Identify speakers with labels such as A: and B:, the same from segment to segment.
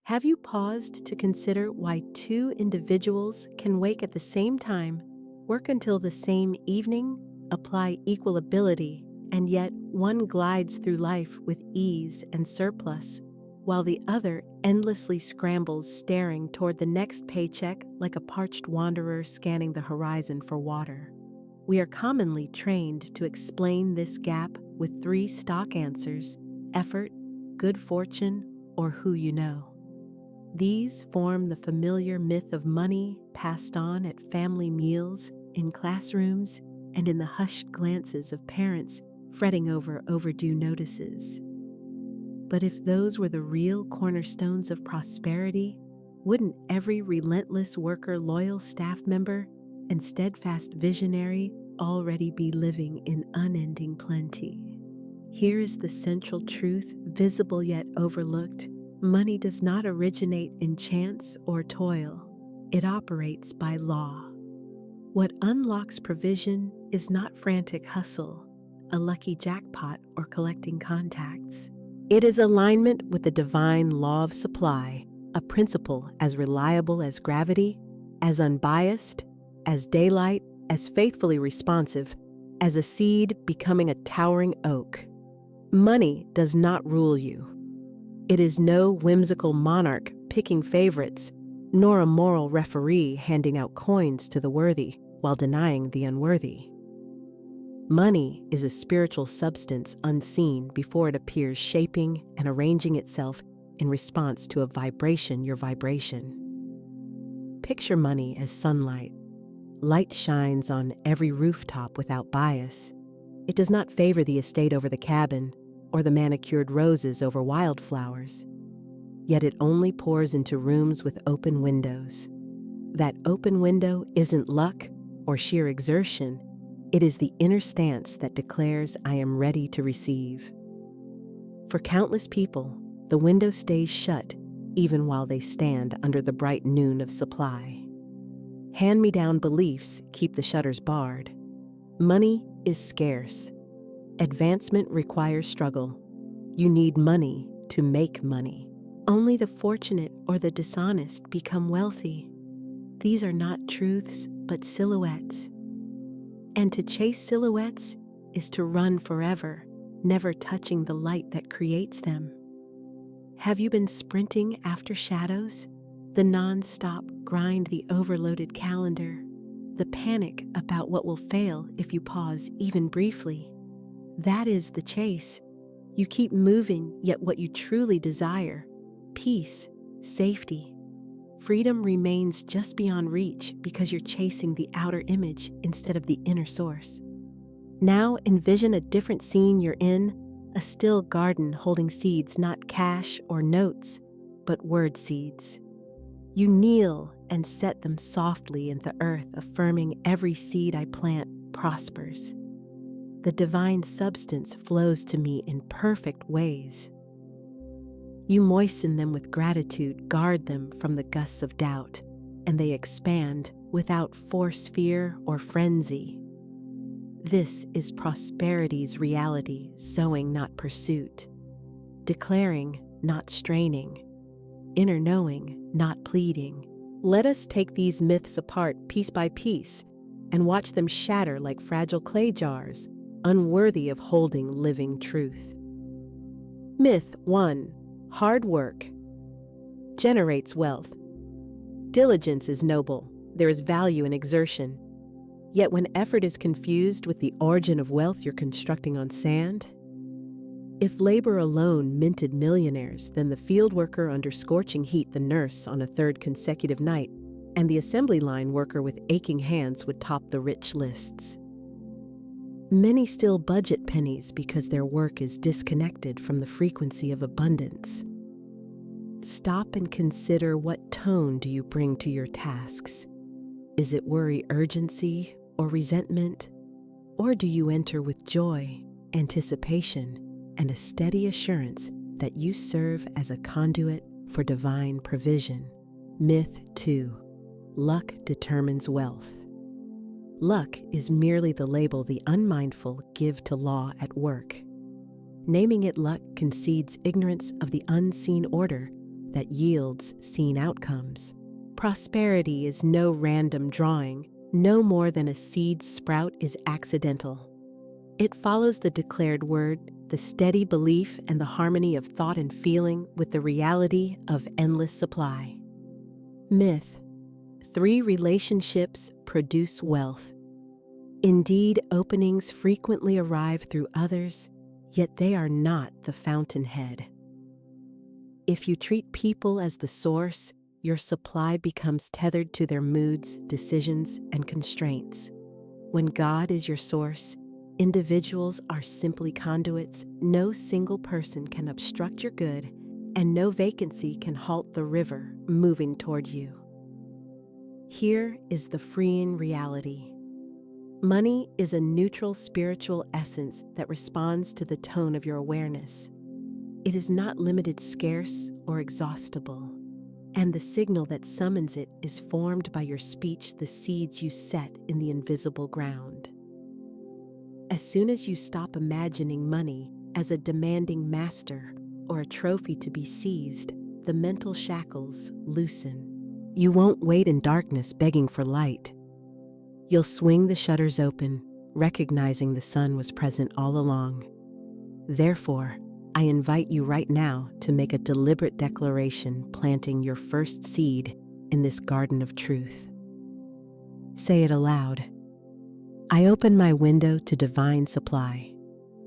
A: Have you paused to consider why two individuals can wake at the same time, work until the same evening, apply equal ability, and yet one glides through life with ease and surplus, while the other endlessly scrambles, staring toward the next paycheck like a parched wanderer scanning the horizon for water? We are commonly trained to explain this gap with three stock answers: effort, good fortune, or who you know. These form the familiar myth of money passed on at family meals, in classrooms, and in the hushed glances of parents fretting over overdue notices. But if those were the real cornerstones of prosperity, wouldn't every relentless worker, loyal staff member, and steadfast visionary already be living in unending plenty? Here is the central truth, visible yet overlooked. Money does not originate in chance or toil. It operates by law. What unlocks provision is not frantic hustle, a lucky jackpot, or collecting contacts. It is alignment with the divine law of supply, a principle as reliable as gravity, as unbiased, as daylight, as faithfully responsive, as a seed becoming a towering oak. Money does not rule you. It is no whimsical monarch picking favorites, nor a moral referee handing out coins to the worthy while denying the unworthy. Money is a spiritual substance unseen before it appears, shaping and arranging itself in response to a vibration, your vibration. Picture money as sunlight. Light shines on every rooftop without bias. It does not favor the estate over the cabin, or the manicured roses over wildflowers. Yet it only pours into rooms with open windows. That open window isn't luck or sheer exertion. It is the inner stance that declares, I am ready to receive. For countless people, the window stays shut even while they stand under the bright noon of supply. Hand-me-down beliefs keep the shutters barred. Money is scarce. Advancement requires struggle. You need money to make money. Only the fortunate or the dishonest become wealthy. These are not truths, but silhouettes. And to chase silhouettes is to run forever, never touching the light that creates them. Have you been sprinting after shadows? The non-stop grind, the overloaded calendar, the panic about what will fail if you pause even briefly. That is the chase. You keep moving, yet what you truly desire, peace, safety, freedom, remains just beyond reach because you're chasing the outer image instead of the inner source. Now envision a different scene you're in, a still garden holding seeds, not cash or notes, but word seeds. You kneel and set them softly in the earth, affirming every seed I plant prospers. The divine substance flows to me in perfect ways. You moisten them with gratitude, guard them from the gusts of doubt, and they expand without force, fear, or frenzy. This is prosperity's reality, sowing, not pursuit, declaring, not straining, inner knowing, not pleading. Let us take these myths apart piece by piece and watch them shatter like fragile clay jars, unworthy of holding living truth. Myth 1. Hard work generates wealth. Diligence is noble. There is value in exertion. Yet when effort is confused with the origin of wealth, you're constructing on sand. If labor alone minted millionaires, then the field worker under scorching heat, the nurse on a third consecutive night, and the assembly line worker with aching hands would top the rich lists. Many still budget pennies because their work is disconnected from the frequency of abundance. Stop and consider, what tone do you bring to your tasks? Is it worry, urgency, or resentment? Or do you enter with joy, anticipation, and a steady assurance that you serve as a conduit for divine provision? Myth 2. Luck determines wealth. Luck is merely the label the unmindful give to law at work. Naming it luck concedes ignorance of the unseen order that yields seen outcomes. Prosperity is no random drawing, no more than a seed sprout is accidental. It follows the declared word, the steady belief, and the harmony of thought and feeling with the reality of endless supply. Myth: 3 relationships produce wealth. Indeed, openings frequently arrive through others, yet they are not the fountainhead. If you treat people as the source, your supply becomes tethered to their moods, decisions, and constraints. When God is your source, individuals are simply conduits. No single person can obstruct your good, and no vacancy can halt the river moving toward you. Here is the freeing reality. Money is a neutral spiritual essence that responds to the tone of your awareness. It is not limited, scarce, or exhaustible, and the signal that summons it is formed by your speech, the seeds you set in the invisible ground. As soon as you stop imagining money as a demanding master or a trophy to be seized, the mental shackles loosen. You won't wait in darkness begging for light. You'll swing the shutters open, recognizing the sun was present all along. Therefore, I invite you right now to make a deliberate declaration, planting your first seed in this garden of truth. Say it aloud. I open my window to divine supply.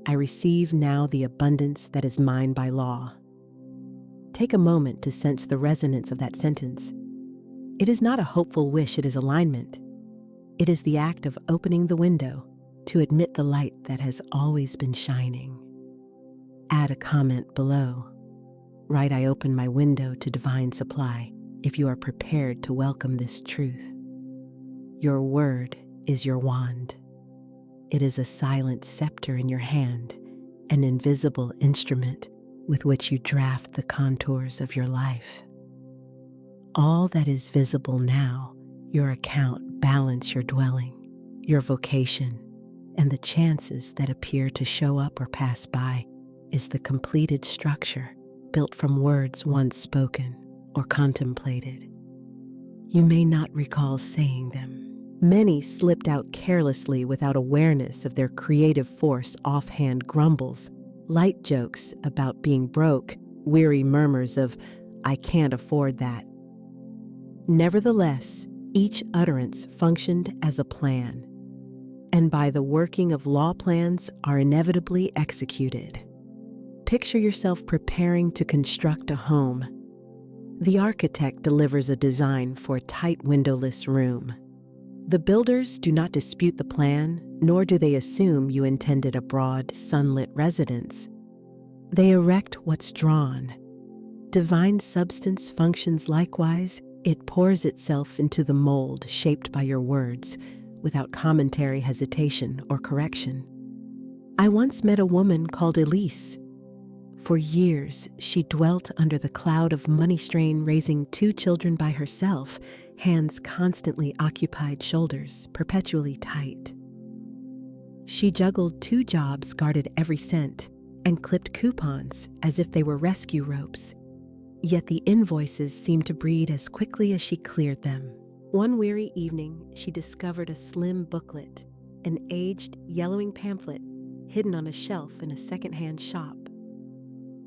A: I receive now the abundance that is mine by law. Take a moment to sense the resonance of that sentence. It is not a hopeful wish, it is alignment. It is the act of opening the window to admit the light that has always been shining. Add a comment below. Write, I open my window to divine supply, if you are prepared to welcome this truth. Your word is your wand. It is a silent scepter in your hand, an invisible instrument with which you draft the contours of your life. All that is visible now, your account, balance, your dwelling, your vocation, and the chances that appear to show up or pass by, is the completed structure built from words once spoken or contemplated. You may not recall saying them. Many slipped out carelessly without awareness of their creative force. Offhand grumbles, light jokes about being broke, weary murmurs of, I can't afford that. Nevertheless, each utterance functioned as a plan, and by the working of law, plans are inevitably executed. Picture yourself preparing to construct a home. The architect delivers a design for a tight windowless room. The builders do not dispute the plan, nor do they assume you intended a broad, sunlit residence. They erect what's drawn. Divine substance functions likewise. It pours itself into the mold shaped by your words, without commentary, hesitation, or correction. I once met a woman called Elise. For years, she dwelt under the cloud of money strain, raising 2 children by herself, hands constantly occupied, shoulders perpetually tight. She juggled 2 jobs, guarded every cent, and clipped coupons as if they were rescue ropes. Yet the invoices seemed to breed as quickly as she cleared them. One weary evening, she discovered a slim booklet, an aged, yellowing pamphlet hidden on a shelf in a second-hand shop.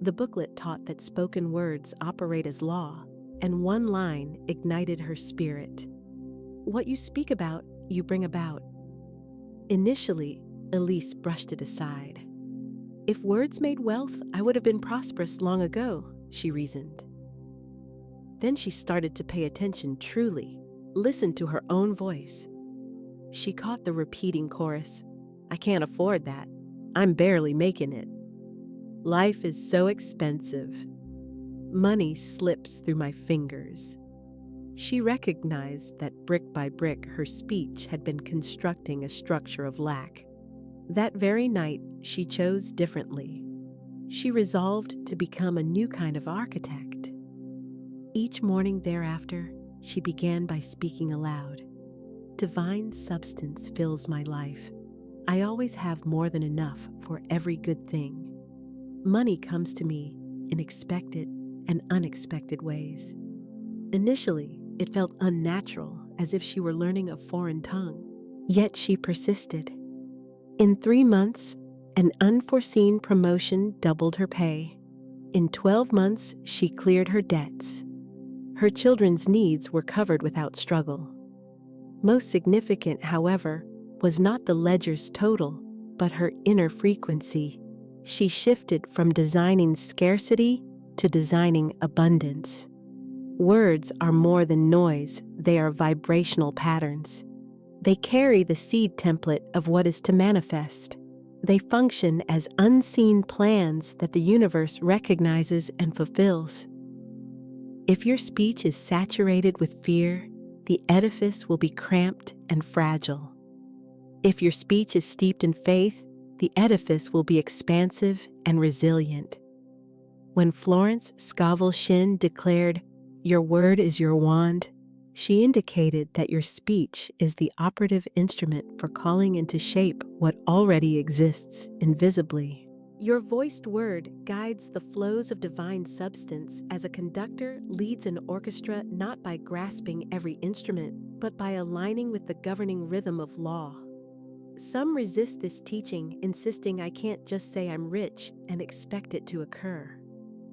A: The booklet taught that spoken words operate as law, and one line ignited her spirit. What you speak about, you bring about. Initially, Elise brushed it aside. If words made wealth, I would have been prosperous long ago, she reasoned. Then she started to pay attention truly, listened to her own voice. She caught the repeating chorus, I can't afford that. I'm barely making it. Life is so expensive. Money slips through my fingers. She recognized that brick by brick her speech had been constructing a structure of lack. That very night, she chose differently. She resolved to become a new kind of architect. Each morning thereafter, she began by speaking aloud. Divine substance fills my life. I always have more than enough for every good thing. Money comes to me in expected and unexpected ways. Initially, it felt unnatural, as if she were learning a foreign tongue. Yet she persisted. In 3 months, an unforeseen promotion doubled her pay. In 12 months, she cleared her debts. Her children's needs were covered without struggle. Most significant, however, was not the ledger's total, but her inner frequency. She shifted from designing scarcity to designing abundance. Words are more than noise, they are vibrational patterns. They carry the seed template of what is to manifest. They function as unseen plans that the universe recognizes and fulfills. If your speech is saturated with fear, the edifice will be cramped and fragile. If your speech is steeped in faith, the edifice will be expansive and resilient. When Florence Scovel Shinn declared, "Your word is your wand," she indicated that your speech is the operative instrument for calling into shape what already exists invisibly. Your voiced word guides the flows of divine substance as a conductor leads an orchestra not by grasping every instrument, but by aligning with the governing rhythm of law. Some resist this teaching, insisting I can't just say I'm rich and expect it to occur.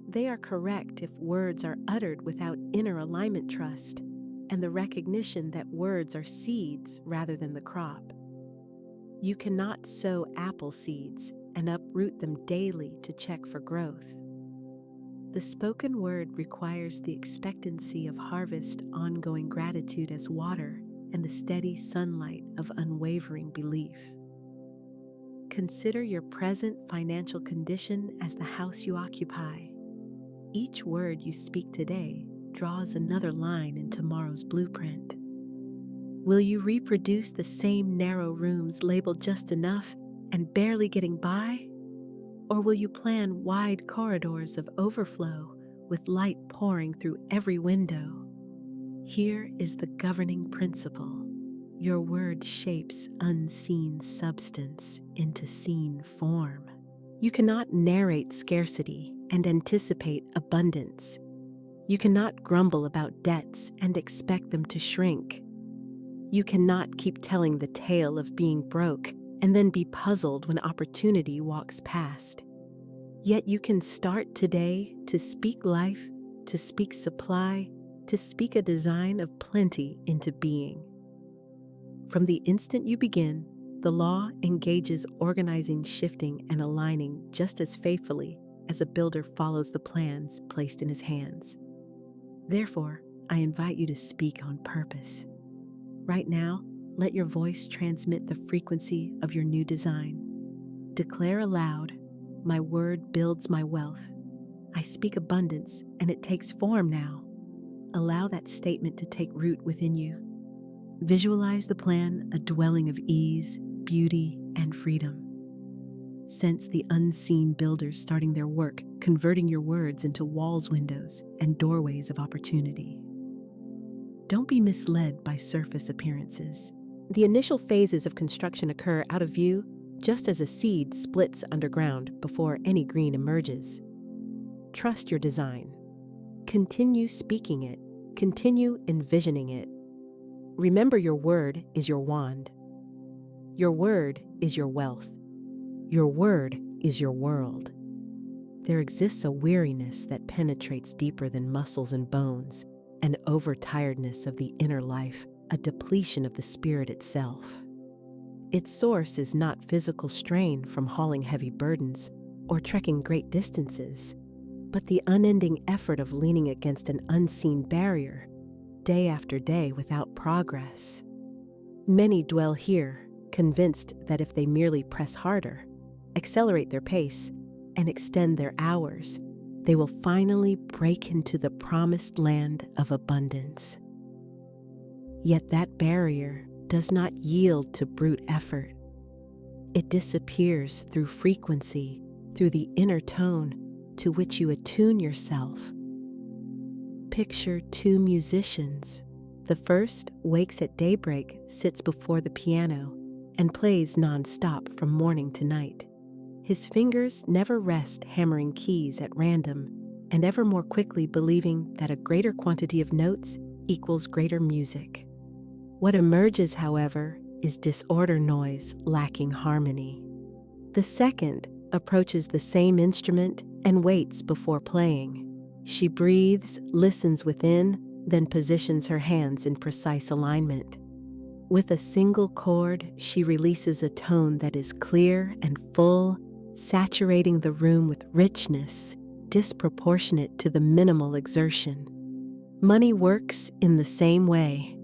A: They are correct if words are uttered without inner alignment trust and the recognition that words are seeds rather than the crop. You cannot sow apple seeds and uproot them daily to check for growth. The spoken word requires the expectancy of harvest, ongoing gratitude as water, and the steady sunlight of unwavering belief. Consider your present financial condition as the house you occupy. Each word you speak today draws another line in tomorrow's blueprint. Will you reproduce the same narrow rooms labeled just enough and barely getting by? Or will you plan wide corridors of overflow with light pouring through every window? Here is the governing principle. Your word shapes unseen substance into seen form. You cannot narrate scarcity and anticipate abundance. You cannot grumble about debts and expect them to shrink. You cannot keep telling the tale of being broke and then be puzzled when opportunity walks past. Yet you can start today to speak life, to speak supply, to speak a design of plenty into being. From the instant you begin, the law engages organizing, shifting, and aligning just as faithfully as a builder follows the plans placed in his hands. Therefore, I invite you to speak on purpose. Right now, let your voice transmit the frequency of your new design. Declare aloud, "My word builds my wealth. I speak abundance, and it takes form now." Allow that statement to take root within you. Visualize the plan, a dwelling of ease, beauty, and freedom. Sense the unseen builders starting their work, converting your words into walls, windows, and doorways of opportunity. Don't be misled by surface appearances. The initial phases of construction occur out of view, just as a seed splits underground before any green emerges. Trust your design. Continue speaking it. Continue envisioning it. Remember, your word is your wand. Your word is your wealth. Your word is your world. There exists a weariness that penetrates deeper than muscles and bones, an overtiredness of the inner life, a depletion of the spirit itself. Its source is not physical strain from hauling heavy burdens or trekking great distances, but the unending effort of leaning against an unseen barrier, day after day without progress. Many dwell here, convinced that if they merely press harder, accelerate their pace, and extend their hours, they will finally break into the promised land of abundance. Yet that barrier does not yield to brute effort. It disappears through frequency, through the inner tone to which you attune yourself. Picture two musicians. The first wakes at daybreak, sits before the piano, and plays non-stop from morning to night. His fingers never rest hammering keys at random, and ever more quickly believing that a greater quantity of notes equals greater music. What emerges, however, is disorder noise lacking harmony. The second approaches the same instrument and waits before playing. She breathes, listens within, then positions her hands in precise alignment. With a single chord, she releases a tone that is clear and full, saturating the room with richness, disproportionate to the minimal exertion. Money works in the same way.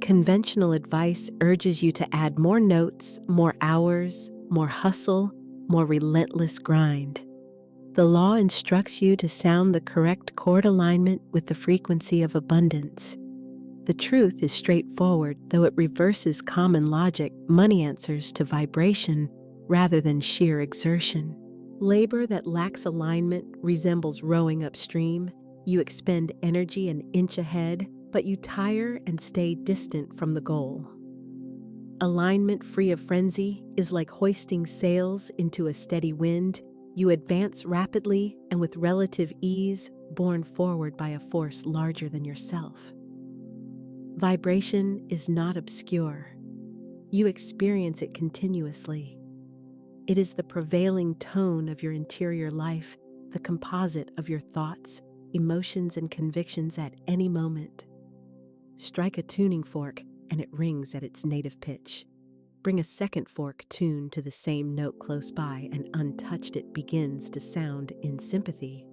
A: Conventional advice urges you to add more notes, more hours, more hustle, more relentless grind. The law instructs you to sound the correct chord alignment with the frequency of abundance. The truth is straightforward, though it reverses common logic. Money answers to vibration rather than sheer exertion. Labor that lacks alignment resembles rowing upstream. You expend energy an inch ahead, but you tire and stay distant from the goal. Alignment free of frenzy is like hoisting sails into a steady wind. You advance rapidly and with relative ease, borne forward by a force larger than yourself. Vibration is not obscure. You experience it continuously. It is the prevailing tone of your interior life, the composite of your thoughts, emotions, and convictions at any moment. Strike a tuning fork, and it rings at its native pitch. Bring a second fork tuned to the same note close by, and untouched it begins to sound in sympathy.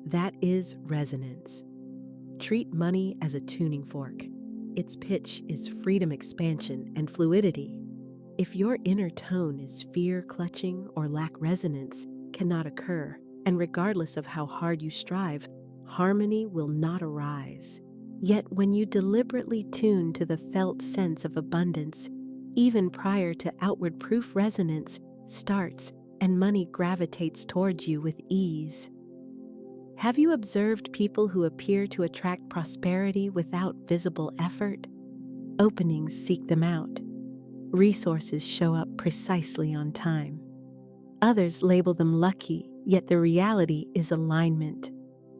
A: That is resonance. Treat money as a tuning fork. Its pitch is freedom, expansion, and fluidity. If your inner tone is fear, clutching, or lack, resonance cannot occur, and regardless of how hard you strive, harmony will not arise. Yet when you deliberately tune to the felt sense of abundance, even prior to outward proof, resonance starts and money gravitates towards you with ease. Have you observed people who appear to attract prosperity without visible effort? Openings seek them out. Resources show up precisely on time. Others label them lucky, yet the reality is alignment.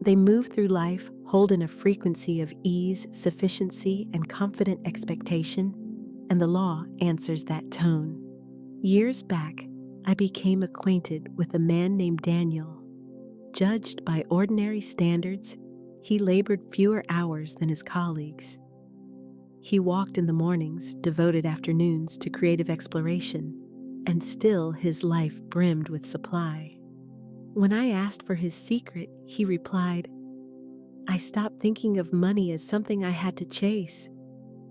A: They move through life holding a frequency of ease, sufficiency, and confident expectation, and the law answers that tone. Years back, I became acquainted with a man named Daniel. Judged by ordinary standards, he labored fewer hours than his colleagues. He walked in the mornings, devoted afternoons to creative exploration, and still his life brimmed with supply. When I asked for his secret, he replied, "I stopped thinking of money as something I had to chase.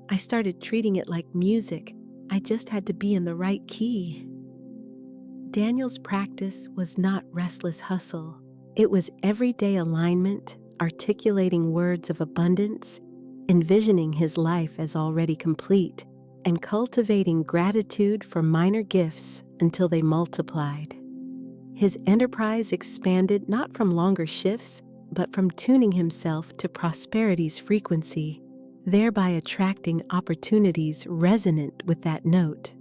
A: I started treating it like music. I just had to be in the right key." Daniel's practice was not restless hustle. It was everyday alignment, articulating words of abundance, envisioning his life as already complete, and cultivating gratitude for minor gifts until they multiplied. His enterprise expanded not from longer shifts, but from tuning himself to prosperity's frequency, thereby attracting opportunities resonant with that note.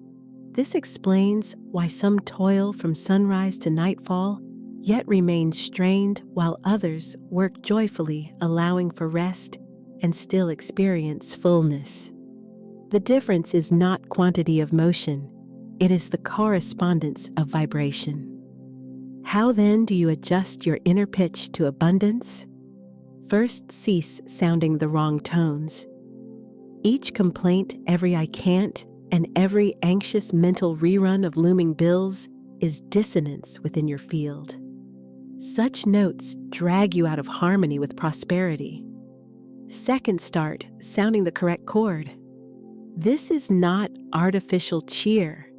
A: This explains why some toil from sunrise to nightfall, yet remain strained, while others work joyfully, allowing for rest and still experience fullness. The difference is not quantity of motion, it is the correspondence of vibration. How then do you adjust your inner pitch to abundance? First, cease sounding the wrong tones. Each complaint, every "I can't," and every anxious mental rerun of looming bills is dissonance within your field. Such notes drag you out of harmony with prosperity. Second, start sounding the correct chord. This is not artificial cheer.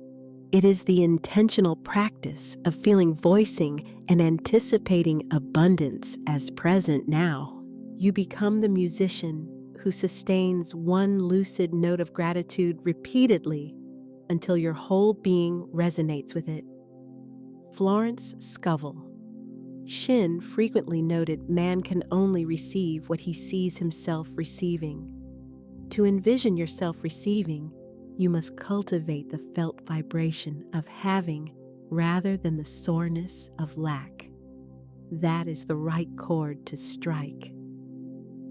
A: It is the intentional practice of feeling, voicing, and anticipating abundance as present now. You become the musician who sustains one lucid note of gratitude repeatedly until your whole being resonates with it. Florence Scovel Shinn frequently noted man can only receive what he sees himself receiving. To envision yourself receiving, you must cultivate the felt vibration of having rather than the soreness of lack. that is the right chord to strike.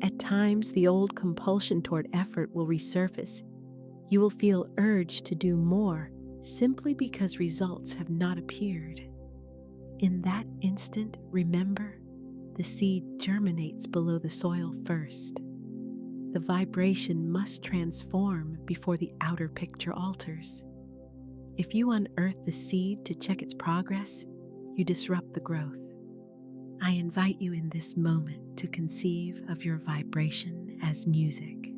A: At times, the old compulsion toward effort will resurface. You will feel urged to do more simply because results have not appeared. In that instant, remember, the seed germinates below the soil first. The vibration must transform before the outer picture alters. If you unearth the seed to check its progress, you disrupt the growth. I invite you in this moment to conceive of your vibration as music.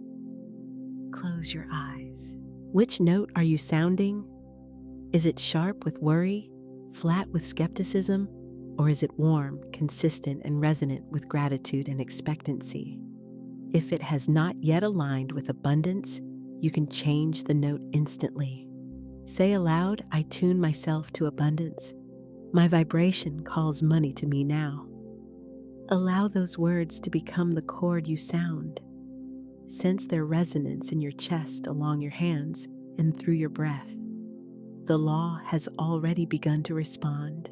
A: Close your eyes. Which note are you sounding? Is it sharp with worry, flat with skepticism, or is it warm, consistent, and resonant with gratitude and expectancy? If it has not yet aligned with abundance, you can change the note instantly. Say aloud, I tune myself to abundance. My vibration calls money to me now. Allow those words to become the chord you sound. Sense their resonance in your chest, along your hands, and through your breath. The law has already begun to respond.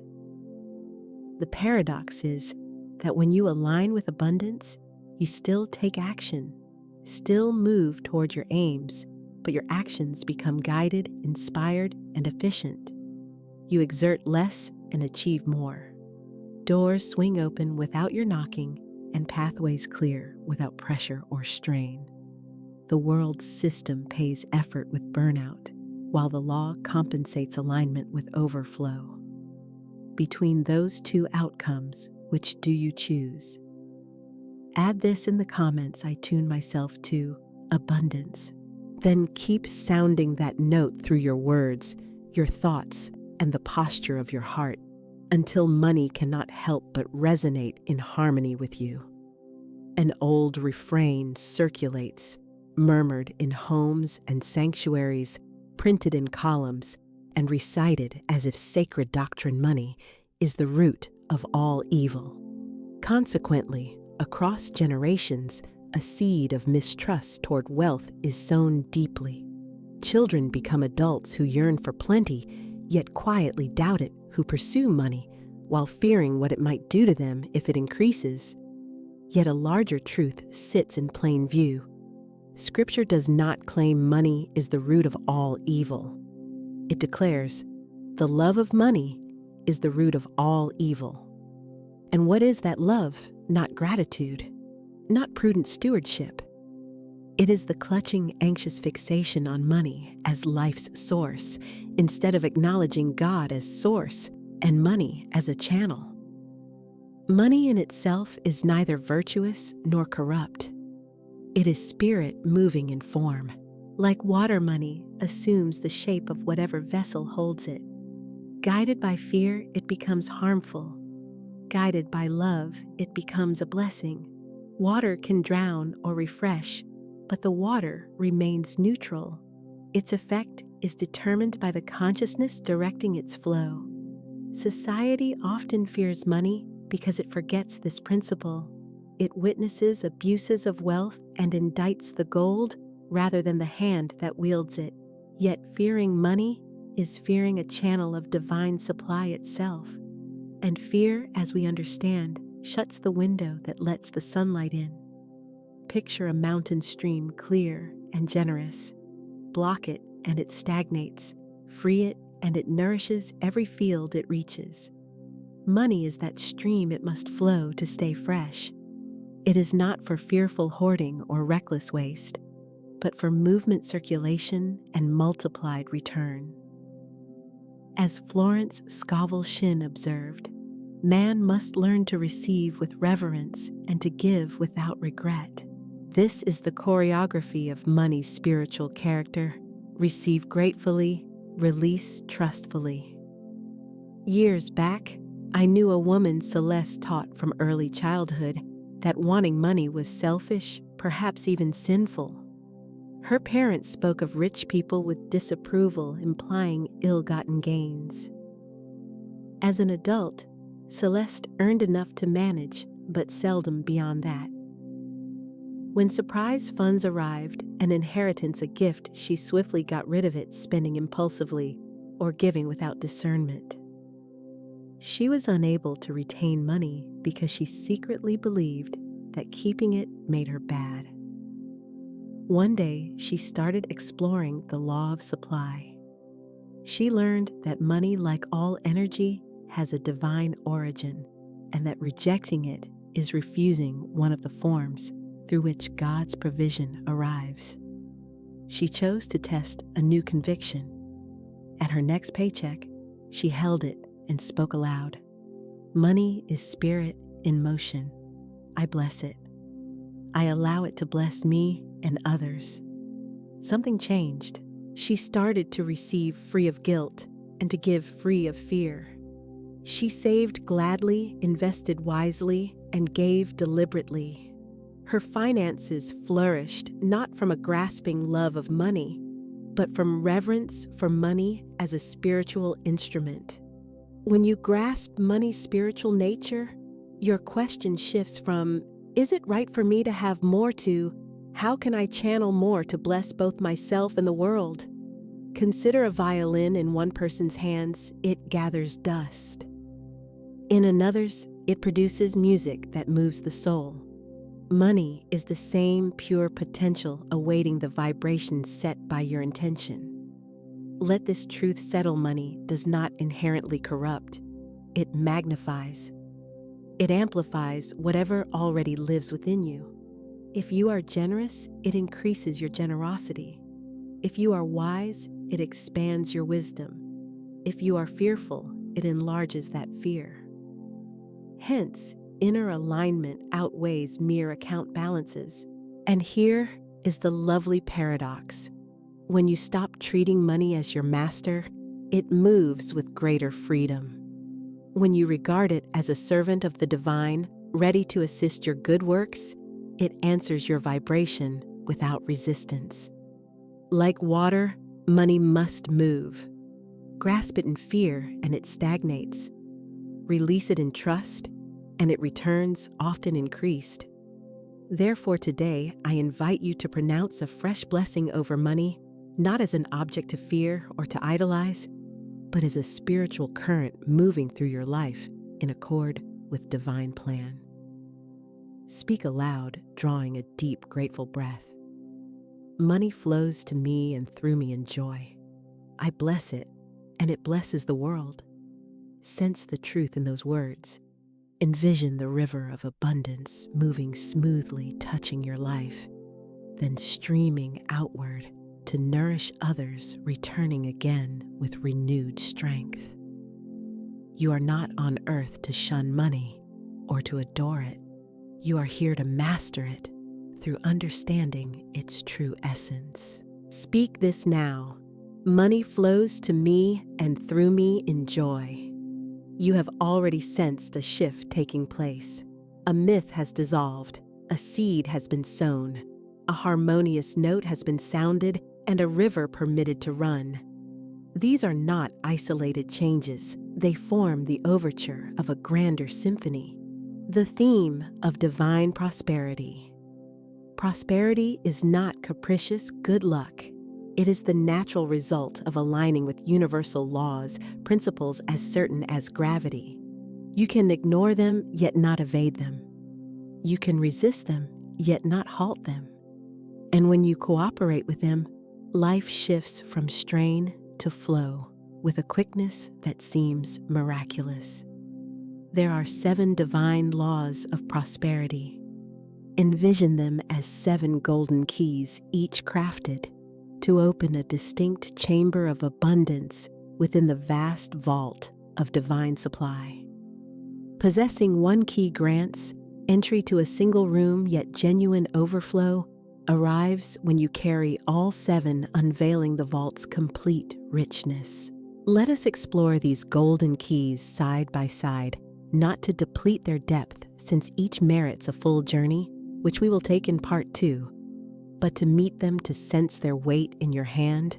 A: The paradox is that when you align with abundance, you still take action, still move toward your aims, but your actions become guided, inspired, and efficient. You exert less and achieve more. Doors swing open without your knocking, and pathways clear without pressure or strain. The world's system pays effort with burnout, while the law compensates alignment with overflow. Between those two outcomes, which do you choose? Add this in the comments. I tune myself to abundance. Then keep sounding that note through your words, your thoughts, and the posture of your heart, until money cannot help but resonate in harmony with you. An old refrain circulates, murmured in homes and sanctuaries, printed in columns, and recited as if sacred doctrine: money is the root of all evil. Consequently, across generations, a seed of mistrust toward wealth is sown deeply. Children become adults who yearn for plenty, yet quietly doubt it, who pursue money while fearing what it might do to them if it increases. Yet a larger truth sits in plain view. Scripture does not claim money is the root of all evil. It declares, the love of money is the root of all evil. And what is that love? Not gratitude, not prudent stewardship. It is the clutching, anxious fixation on money as life's source, instead of acknowledging God as source and money as a channel. Money in itself is neither virtuous nor corrupt. It is spirit moving in form. Like water, money assumes the shape of whatever vessel holds it. Guided by fear, it becomes harmful. Guided by love, it becomes a blessing. Water can drown or refresh, but the water remains neutral. Its effect is determined by the consciousness directing its flow. Society often fears money because it forgets this principle. It witnesses abuses of wealth and indicts the gold rather than the hand that wields it. Yet fearing money is fearing a channel of divine supply itself. And fear, as we understand, shuts the window that lets the sunlight in. Picture a mountain stream, clear and generous. Block it and it stagnates. Free it and it nourishes every field it reaches. Money is that stream, it must flow to stay fresh. It is not for fearful hoarding or reckless waste, but for movement, circulation, and multiplied return. As Florence Scovel Shinn observed, man must learn to receive with reverence and to give without regret. This is the choreography of money's spiritual character. Receive gratefully, release trustfully. Years back, I knew a woman Celeste taught from early childhood that wanting money was selfish, perhaps even sinful. Her parents spoke of rich people with disapproval, implying ill-gotten gains. As an adult, Celeste earned enough to manage, but seldom beyond that. When surprise funds arrived, an inheritance a gift, she swiftly got rid of it, spending impulsively or giving without discernment. She was unable to retain money because she secretly believed that keeping it made her bad. One day, she started exploring the law of supply. She learned that money, like all energy, has a divine origin, and that rejecting it is refusing one of the forms through which God's provision arrives. She chose to test a new conviction. At her next paycheck, she held it and spoke aloud. Money is spirit in motion. I bless it. I allow it to bless me and others. Something changed. She started to receive free of guilt and to give free of fear. She saved gladly, invested wisely, and gave deliberately. Her finances flourished not from a grasping love of money, but from reverence for money as a spiritual instrument. When you grasp money's spiritual nature, your question shifts from, is it right for me to have more, to, how can I channel more to bless both myself and the world? Consider a violin in one person's hands, it gathers dust. In another's, it produces music that moves the soul. Money is the same pure potential awaiting the vibration set by your intention. Let this truth settle: money does not inherently corrupt. It magnifies. It amplifies whatever already lives within you. If you are generous, it increases your generosity. If you are wise, it expands your wisdom. If you are fearful, it enlarges that fear. Hence, inner alignment outweighs mere account balances. And here is the lovely paradox. When you stop treating money as your master, it moves with greater freedom. When you regard it as a servant of the divine, ready to assist your good works, it answers your vibration without resistance. Like water, money must move. Grasp it in fear and it stagnates. Release it in trust and it returns, often increased. Therefore today, I invite you to pronounce a fresh blessing over money, not as an object to fear or to idolize, but as a spiritual current moving through your life in accord with divine plan. Speak aloud, drawing a deep, grateful breath. Money flows to me and through me in joy. I bless it, and it blesses the world. Sense the truth in those words. Envision the river of abundance moving smoothly, touching your life, then streaming outward to nourish others, returning again with renewed strength. You are not on earth to shun money or to adore it. You are here to master it through understanding its true essence. Speak this now. Money flows to me and through me in joy. You have already sensed a shift taking place. A myth has dissolved, a seed has been sown, a harmonious note has been sounded, and a river permitted to run. These are not isolated changes. They form the overture of a grander symphony, the theme of divine prosperity. Prosperity is not capricious good luck. It is the natural result of aligning with universal laws, principles as certain as gravity. You can ignore them, yet not evade them. You can resist them, yet not halt them. And when you cooperate with them, life shifts from strain to flow with a quickness that seems miraculous. There are 7 divine laws of prosperity. Envision them as 7 golden keys, each crafted to open a distinct chamber of abundance within the vast vault of divine supply. Possessing one key grants entry to a single room, yet genuine overflow arrives when you carry all 7, unveiling the vault's complete richness. Let us explore these golden keys side by side, not to deplete their depth, since each merits a full journey, which we will take in part 2, but to meet them, to sense their weight in your hand,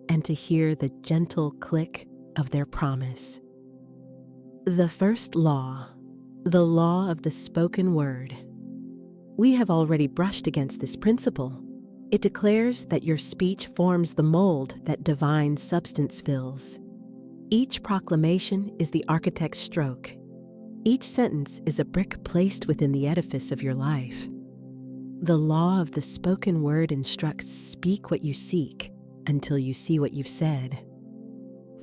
A: and to hear the gentle click of their promise. The first law, the law of the spoken word. We have already brushed against this principle. It declares that your speech forms the mold that divine substance fills. Each proclamation is the architect's stroke. Each sentence is a brick placed within the edifice of your life. The law of the spoken word instructs speak what you seek until you see what you've said.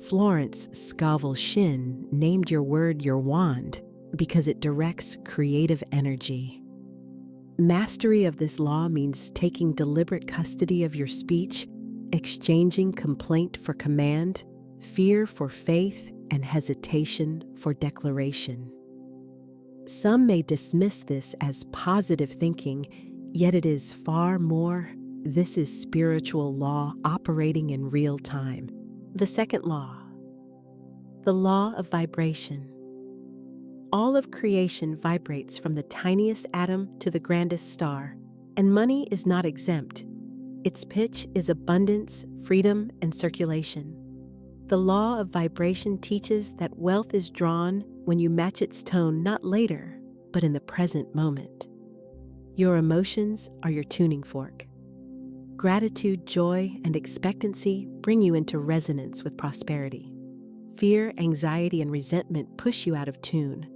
A: Florence Scovel Shinn named your word your wand because it directs creative energy. Mastery of this law means taking deliberate custody of your speech, exchanging complaint for command, fear for faith, and hesitation for declaration. Some may dismiss this as positive thinking, yet it is far more. This is spiritual law operating in real time. The second law, the law of vibration. All of creation vibrates from the tiniest atom to the grandest star, and money is not exempt. Its pitch is abundance, freedom, and circulation. The law of vibration teaches that wealth is drawn when you match its tone not later, but in the present moment. Your emotions are your tuning fork. Gratitude, joy, and expectancy bring you into resonance with prosperity. Fear, anxiety, and resentment push you out of tune.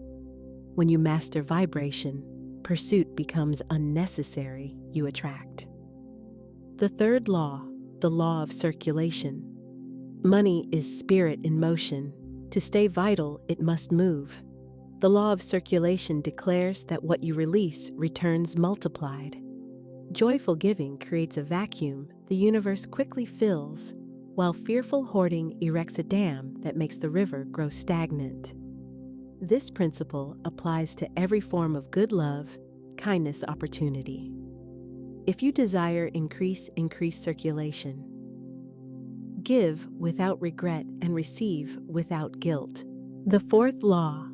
A: When you master vibration, pursuit becomes unnecessary, you attract. The third law, the law of circulation. Money is spirit in motion. To stay vital, it must move. The law of circulation declares that what you release returns multiplied. Joyful giving creates a vacuum the universe quickly fills, while fearful hoarding erects a dam that makes the river grow stagnant. This principle applies to every form of good love, kindness, opportunity. If you desire increase circulation. Give without regret and receive without guilt. The fourth law,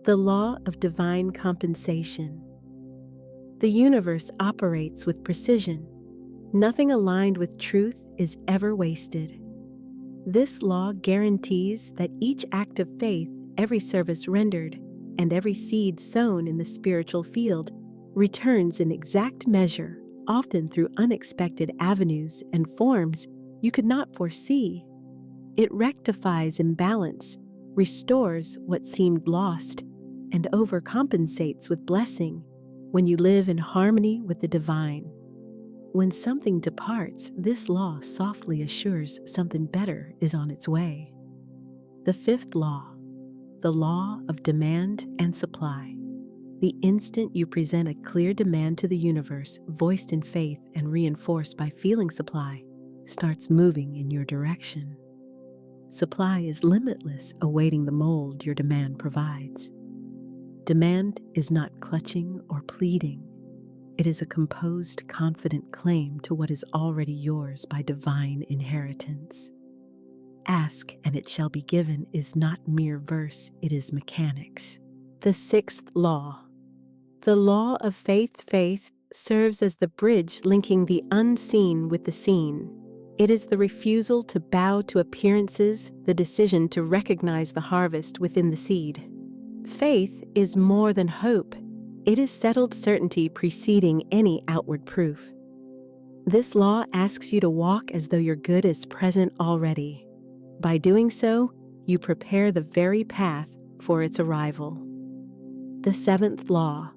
A: the law of divine compensation. The universe operates with precision. Nothing aligned with truth is ever wasted. This law guarantees that each act of faith, every service rendered, and every seed sown in the spiritual field returns in exact measure, often through unexpected avenues and forms you could not foresee. It rectifies imbalance, restores what seemed lost, and overcompensates with blessing when you live in harmony with the divine. When something departs, this law softly assures something better is on its way. The fifth law, the law of demand and supply. The instant you present a clear demand to the universe, voiced in faith and reinforced by feeling supply, starts moving in your direction. Supply is limitless, awaiting the mold your demand provides. Demand is not clutching or pleading. It is a composed, confident claim to what is already yours by divine inheritance. Ask and it shall be given is not mere verse, it is mechanics. The sixth law, the law of faith. Faith serves as the bridge linking the unseen with the seen. It is the refusal to bow to appearances, the decision to recognize the harvest within the seed. Faith is more than hope. It is settled certainty preceding any outward proof. This law asks you to walk as though your good is present already. By doing so, you prepare the very path for its arrival. The seventh law,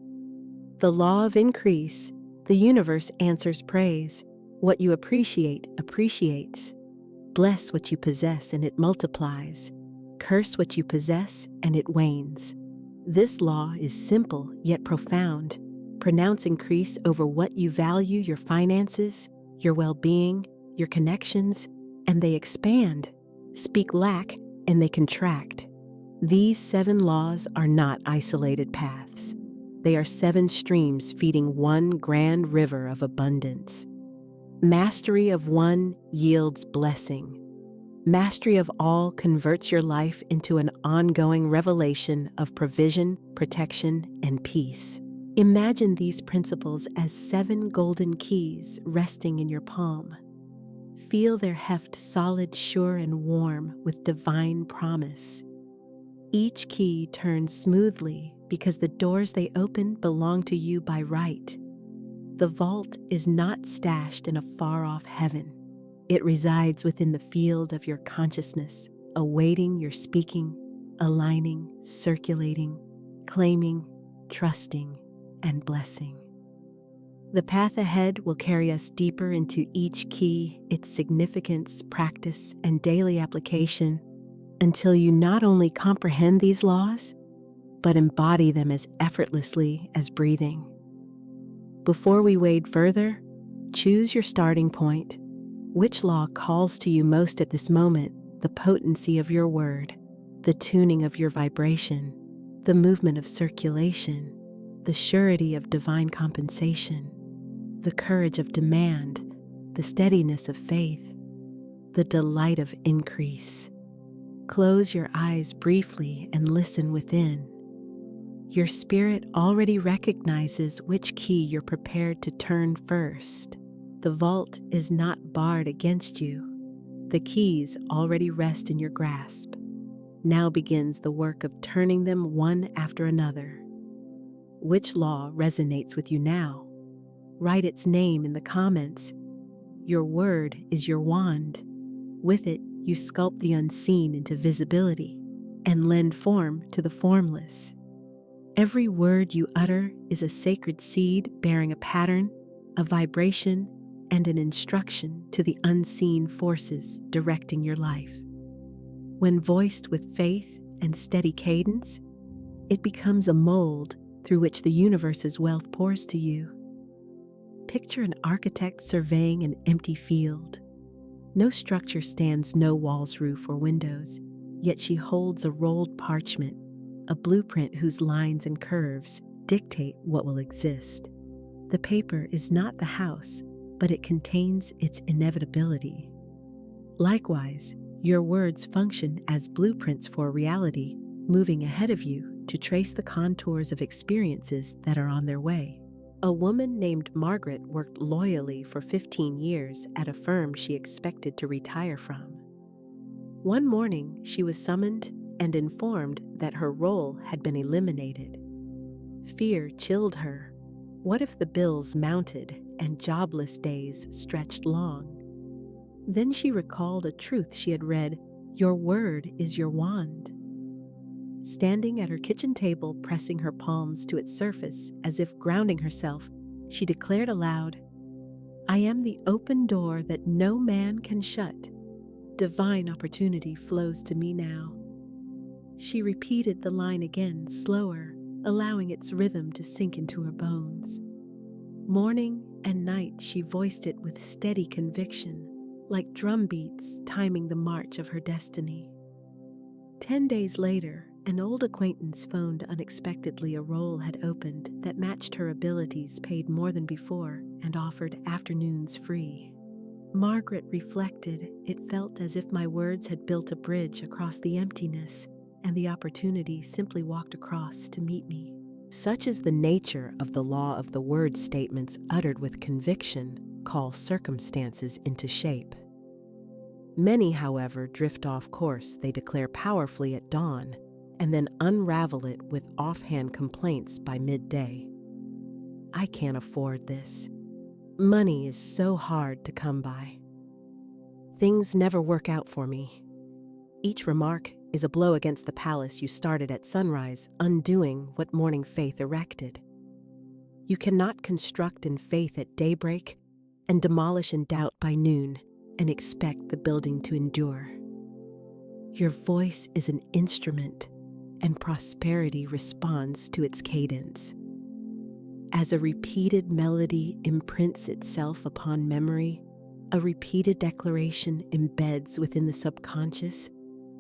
A: the law of increase. The universe answers praise. What you appreciate appreciates. Bless what you possess and it multiplies. Curse what you possess and it wanes. This law is simple yet profound. Pronounce increase over what you value, your finances, your well-being, your connections, and they expand. Speak lack and they contract. These 7 laws are not isolated paths. They are 7 streams feeding one grand river of abundance. Mastery of one yields blessing. Mastery of all converts your life into an ongoing revelation of provision, protection, and peace. Imagine these principles as 7 golden keys resting in your palm. Feel their heft solid, sure, and warm with divine promise. Each key turns smoothly because the doors they open belong to you by right. The vault is not stashed in a far-off heaven. It resides within the field of your consciousness, awaiting your speaking, aligning, circulating, claiming, trusting, and blessing. The path ahead will carry us deeper into each key, its significance, practice, and daily application, until you not only comprehend these laws, but embody them as effortlessly as breathing. Before we wade further, choose your starting point. Which law calls to you most at this moment? The potency of your word, the tuning of your vibration, the movement of circulation, the surety of divine compensation, the courage of demand, the steadiness of faith, the delight of increase. Close your eyes briefly and listen within. Your spirit already recognizes which key you're prepared to turn first. The vault is not barred against you. The keys already rest in your grasp. Now begins the work of turning them one after another. Which law resonates with you now? Write its name in the comments. Your word is your wand. With it, you sculpt the unseen into visibility and lend form to the formless. Every word you utter is a sacred seed bearing a pattern, a vibration, and an instruction to the unseen forces directing your life. When voiced with faith and steady cadence, it becomes a mold through which the universe's wealth pours to you. Picture an architect surveying an empty field. No structure stands, no walls, roof, or windows, yet she holds a rolled parchment, a blueprint whose lines and curves dictate what will exist. The paper is not the house, but it contains its inevitability. Likewise, your words function as blueprints for reality, moving ahead of you to trace the contours of experiences that are on their way. A woman named Margaret worked loyally for 15 years at a firm she expected to retire from. One morning, she was summoned and informed that her role had been eliminated. Fear chilled her. What if the bills mounted and jobless days stretched long? Then she recalled a truth she had read: "Your word is your wand." Standing at her kitchen table, pressing her palms to its surface as if grounding herself, she declared aloud, "I am the open door that no man can shut. Divine opportunity flows to me now." She repeated the line again, slower, allowing its rhythm to sink into her bones. Morning and night she voiced it with steady conviction, like drum beats timing the march of her destiny. 10 days later, an old acquaintance phoned unexpectedly. A role had opened that matched her abilities, paid more than before, and offered afternoons free. Margaret reflected, "It felt as if my words had built a bridge across the emptiness, and the opportunity simply walked across to meet me." Such is the nature of the law of the word. Statements uttered with conviction call circumstances into shape. Many, however, drift off course. They declare powerfully at dawn, and then unravel it with offhand complaints by midday. "I can't afford this. Money is so hard to come by. Things never work out for me." Each remark is a blow against the palace you started at sunrise, undoing what morning faith erected. You cannot construct in faith at daybreak and demolish in doubt by noon and expect the building to endure. Your voice is an instrument, and prosperity responds to its cadence. As a repeated melody imprints itself upon memory, a repeated declaration embeds within the subconscious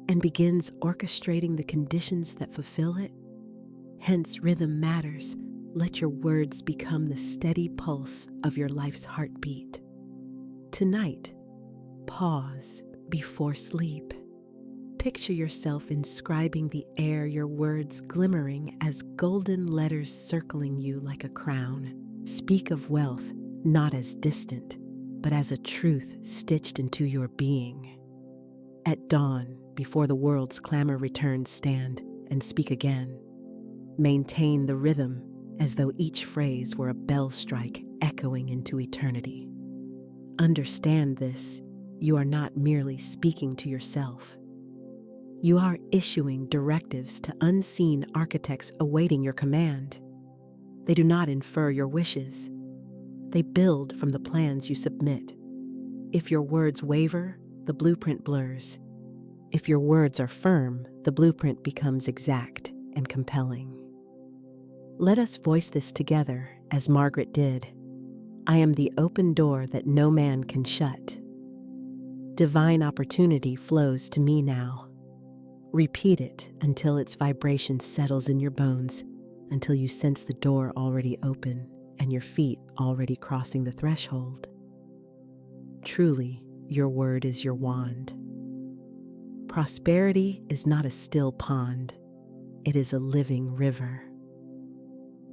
A: and begins orchestrating the conditions that fulfill it. Hence, rhythm matters. Let your words become the steady pulse of your life's heartbeat. Tonight, pause before sleep. Picture yourself inscribing the air, your words glimmering as golden letters circling you like a crown. Speak of wealth not as distant, but as a truth stitched into your being. At dawn, before the world's clamor returns, stand and speak again. Maintain the rhythm as though each phrase were a bell strike echoing into eternity. Understand this: you are not merely speaking to yourself. You are issuing directives to unseen architects awaiting your command. They do not infer your wishes. They build from the plans you submit. If your words waver, the blueprint blurs. If your words are firm, the blueprint becomes exact and compelling. Let us voice this together, as Margaret did. I am the open door that no man can shut. Divine opportunity flows to me now. Repeat it until its vibration settles in your bones, until you sense the door already open and your feet already crossing the threshold. Truly, your word is your wand. Prosperity is not a still pond. It is a living river.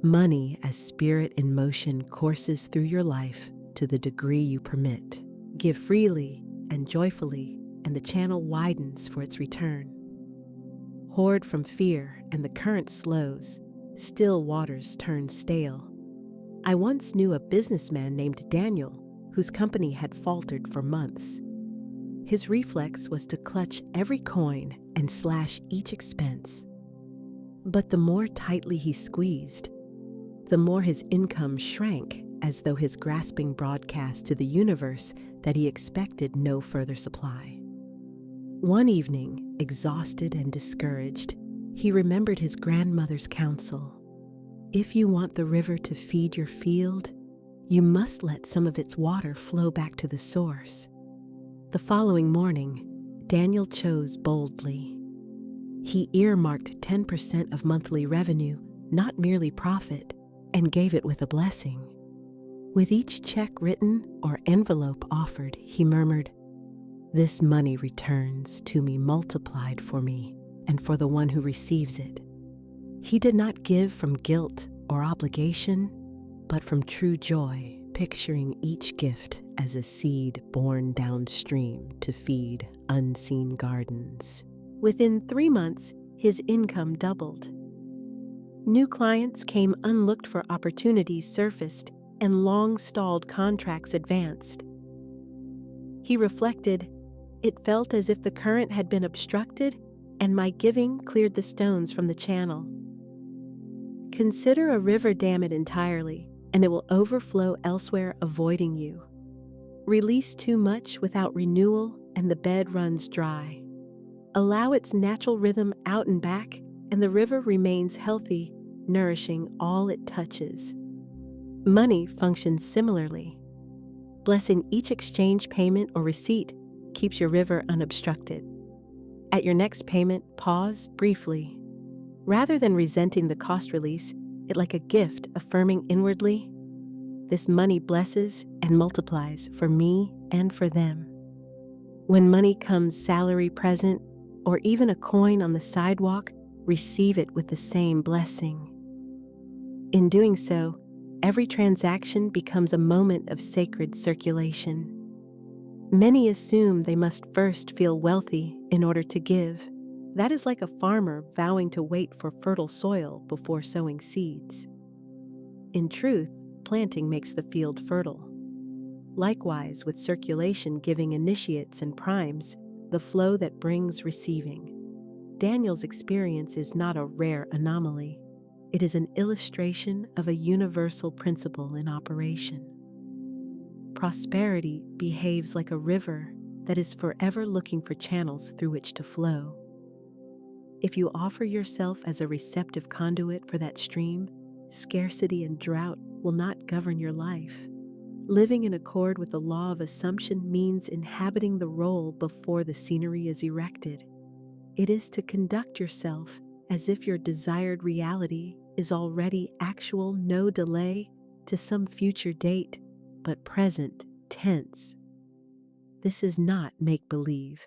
A: Money as spirit in motion courses through your life to the degree you permit. Give freely and joyfully, and the channel widens for its return. Hoard from fear, and the current slows. Still waters turn stale. I once knew a businessman named Daniel, whose company had faltered for months. His reflex was to clutch every coin and slash each expense. But the more tightly he squeezed, the more his income shrank, as though his grasping broadcast to the universe that he expected no further supply. One evening, exhausted and discouraged, he remembered his grandmother's counsel. If you want the river to feed your field, you must let some of its water flow back to the source. The following morning, Daniel chose boldly. He earmarked 10% of monthly revenue, not merely profit, and gave it with a blessing. With each check written or envelope offered, he murmured, "This money returns to me multiplied for me and for the one who receives it." He did not give from guilt or obligation, but from true joy, picturing each gift as a seed born downstream to feed unseen gardens. Within 3 months, his income doubled. New clients came, unlooked for opportunities surfaced, and long-stalled contracts advanced. He reflected, "It felt as if the current had been obstructed, and my giving cleared the stones from the channel." Consider a river, dam it entirely, and it will overflow elsewhere, avoiding you. Release too much without renewal, and the bed runs dry. Allow its natural rhythm out and back, and the river remains healthy, nourishing all it touches. Money functions similarly. Blessing each exchange, payment, or receipt keeps your river unobstructed. At your next payment, pause briefly. Rather than resenting the cost, release it like a gift, affirming inwardly, "This money blesses and multiplies for me and for them." When money comes, salary present, or even a coin on the sidewalk, receive it with the same blessing. In doing so, every transaction becomes a moment of sacred circulation. Many assume they must first feel wealthy in order to give. That is like a farmer vowing to wait for fertile soil before sowing seeds. In truth, planting makes the field fertile. Likewise, with circulation giving initiates and primes, the flow that brings receiving. Daniel's experience is not a rare anomaly. It is an illustration of a universal principle in operation. Prosperity behaves like a river that is forever looking for channels through which to flow. If you offer yourself as a receptive conduit for that stream, scarcity and drought will not govern your life. Living in accord with the law of assumption means inhabiting the role before the scenery is erected. It is to conduct yourself as if your desired reality is already actual, no delay to some future date, but present tense. This is not make-believe.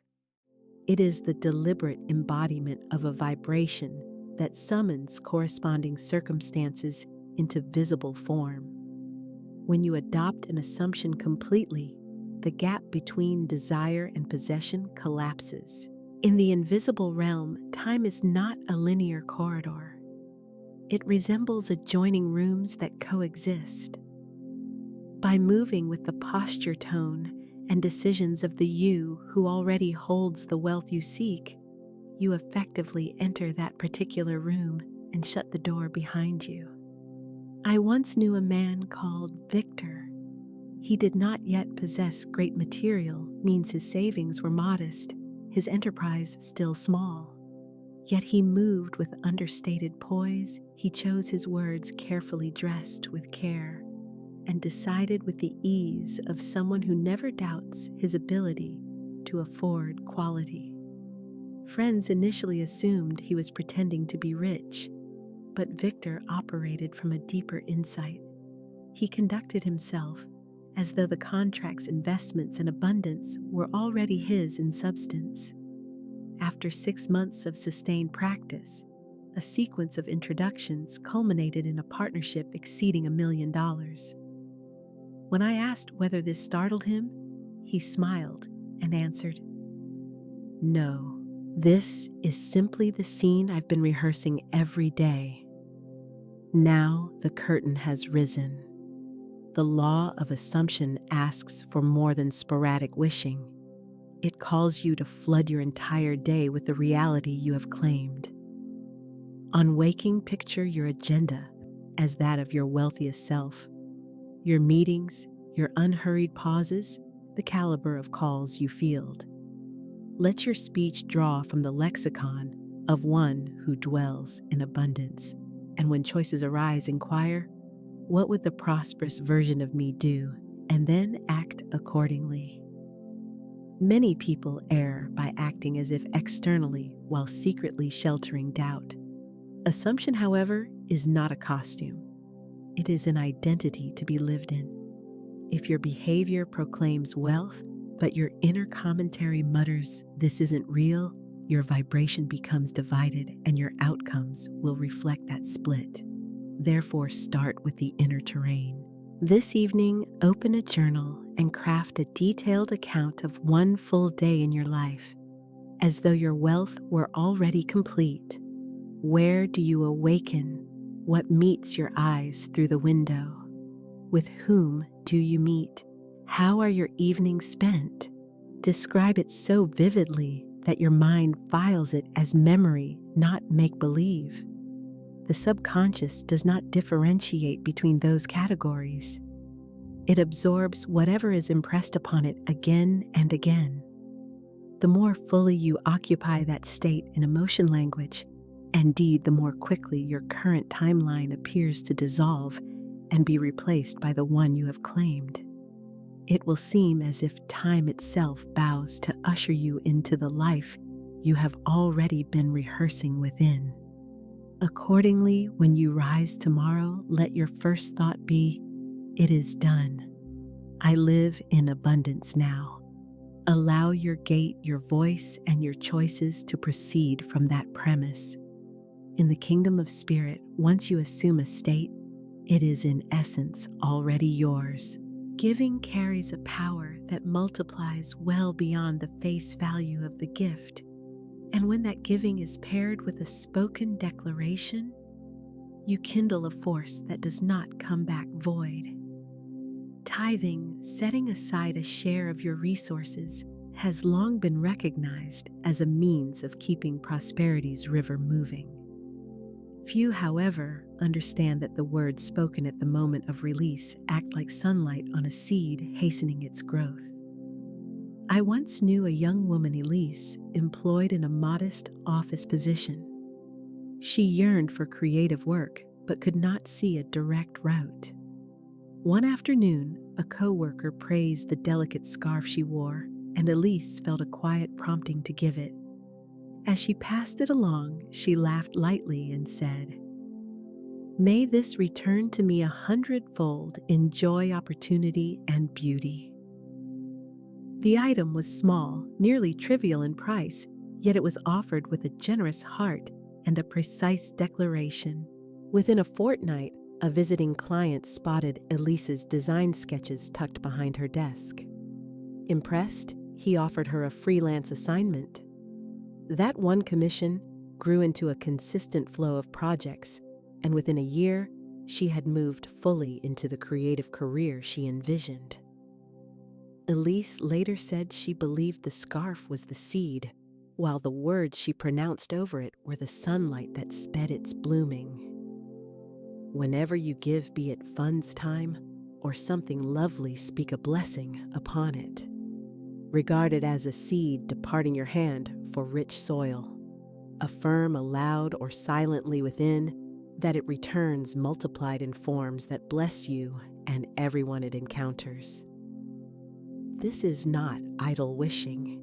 A: It is the deliberate embodiment of a vibration that summons corresponding circumstances into visible form. When you adopt an assumption completely, the gap between desire and possession collapses. In the invisible realm, time is not a linear corridor. It resembles adjoining rooms that coexist. By moving with the posture, tone, and decisions of the you who already holds the wealth you seek, you effectively enter that particular room and shut the door behind you. I once knew a man called Victor. He did not yet possess great material, means his savings were modest, his enterprise still small. Yet he moved with understated poise, he chose his words carefully dressed with care, and decided with the ease of someone who never doubts his ability to afford quality. Friends initially assumed he was pretending to be rich, but Victor operated from a deeper insight. He conducted himself as though the contract's investments and abundance were already his in substance. After 6 months of sustained practice, a sequence of introductions culminated in a partnership exceeding $1 million. When I asked whether this startled him, he smiled and answered, "No, this is simply the scene I've been rehearsing every day. Now the curtain has risen. The law of assumption asks for more than sporadic wishing. It calls you to flood your entire day with the reality you have claimed. On waking, picture your agenda as that of your wealthiest self. Your meetings, your unhurried pauses, the caliber of calls you field. Let your speech draw from the lexicon of one who dwells in abundance. And when choices arise, inquire, what would the prosperous version of me do? And then act accordingly." Many people err by acting as if externally while secretly sheltering doubt. Assumption, however, is not a costume. It is an identity to be lived in. If your behavior proclaims wealth, but your inner commentary mutters, "This isn't real," your vibration becomes divided and your outcomes will reflect that split. Therefore, start with the inner terrain. This evening, open a journal and craft a detailed account of one full day in your life, as though your wealth were already complete. Where do you awaken? What meets your eyes through the window? With whom do you meet? How are your evenings spent? Describe it so vividly that your mind files it as memory, not make-believe. The subconscious does not differentiate between those categories. It absorbs whatever is impressed upon it again and again. The more fully you occupy that state in emotion language, indeed, the more quickly your current timeline appears to dissolve and be replaced by the one you have claimed. It will seem as if time itself bows to usher you into the life you have already been rehearsing within. Accordingly, when you rise tomorrow, let your first thought be, "It is done. I live in abundance now." Allow your gait, your voice, and your choices to proceed from that premise. In the kingdom of spirit, once you assume a state, it is in essence already yours. Giving carries a power that multiplies well beyond the face value of the gift. And when that giving is paired with a spoken declaration, you kindle a force that does not come back void. Tithing, setting aside a share of your resources, has long been recognized as a means of keeping prosperity's river moving. Few, however, understand that the words spoken at the moment of release act like sunlight on a seed, hastening its growth. I once knew a young woman, Elise, employed in a modest office position. She yearned for creative work, but could not see a direct route. One afternoon, a coworker praised the delicate scarf she wore, and Elise felt a quiet prompting to give it. As she passed it along, she laughed lightly and said, "May this return to me 100-fold in joy, opportunity, and beauty." The item was small, nearly trivial in price, yet it was offered with a generous heart and a precise declaration. Within a fortnight, a visiting client spotted Elise's design sketches tucked behind her desk. Impressed, he offered her a freelance assignment. That one commission grew into a consistent flow of projects, and within a year, she had moved fully into the creative career she envisioned. Elise later said she believed the scarf was the seed, while the words she pronounced over it were the sunlight that sped its blooming. Whenever you give, be it funds, time, or something lovely, speak a blessing upon it. Regard it as a seed departing your hand for rich soil. Affirm aloud or silently within that it returns multiplied in forms that bless you and everyone it encounters. This is not idle wishing.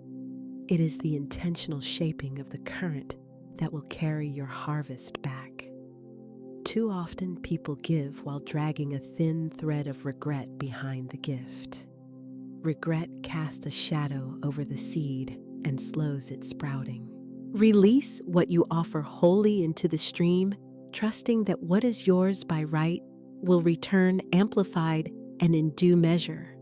A: It is the intentional shaping of the current that will carry your harvest back. Too often people give while dragging a thin thread of regret behind the gift. Regret casts a shadow over the seed and slows its sprouting. Release what you offer wholly into the stream, trusting that what is yours by right will return amplified and in due measure.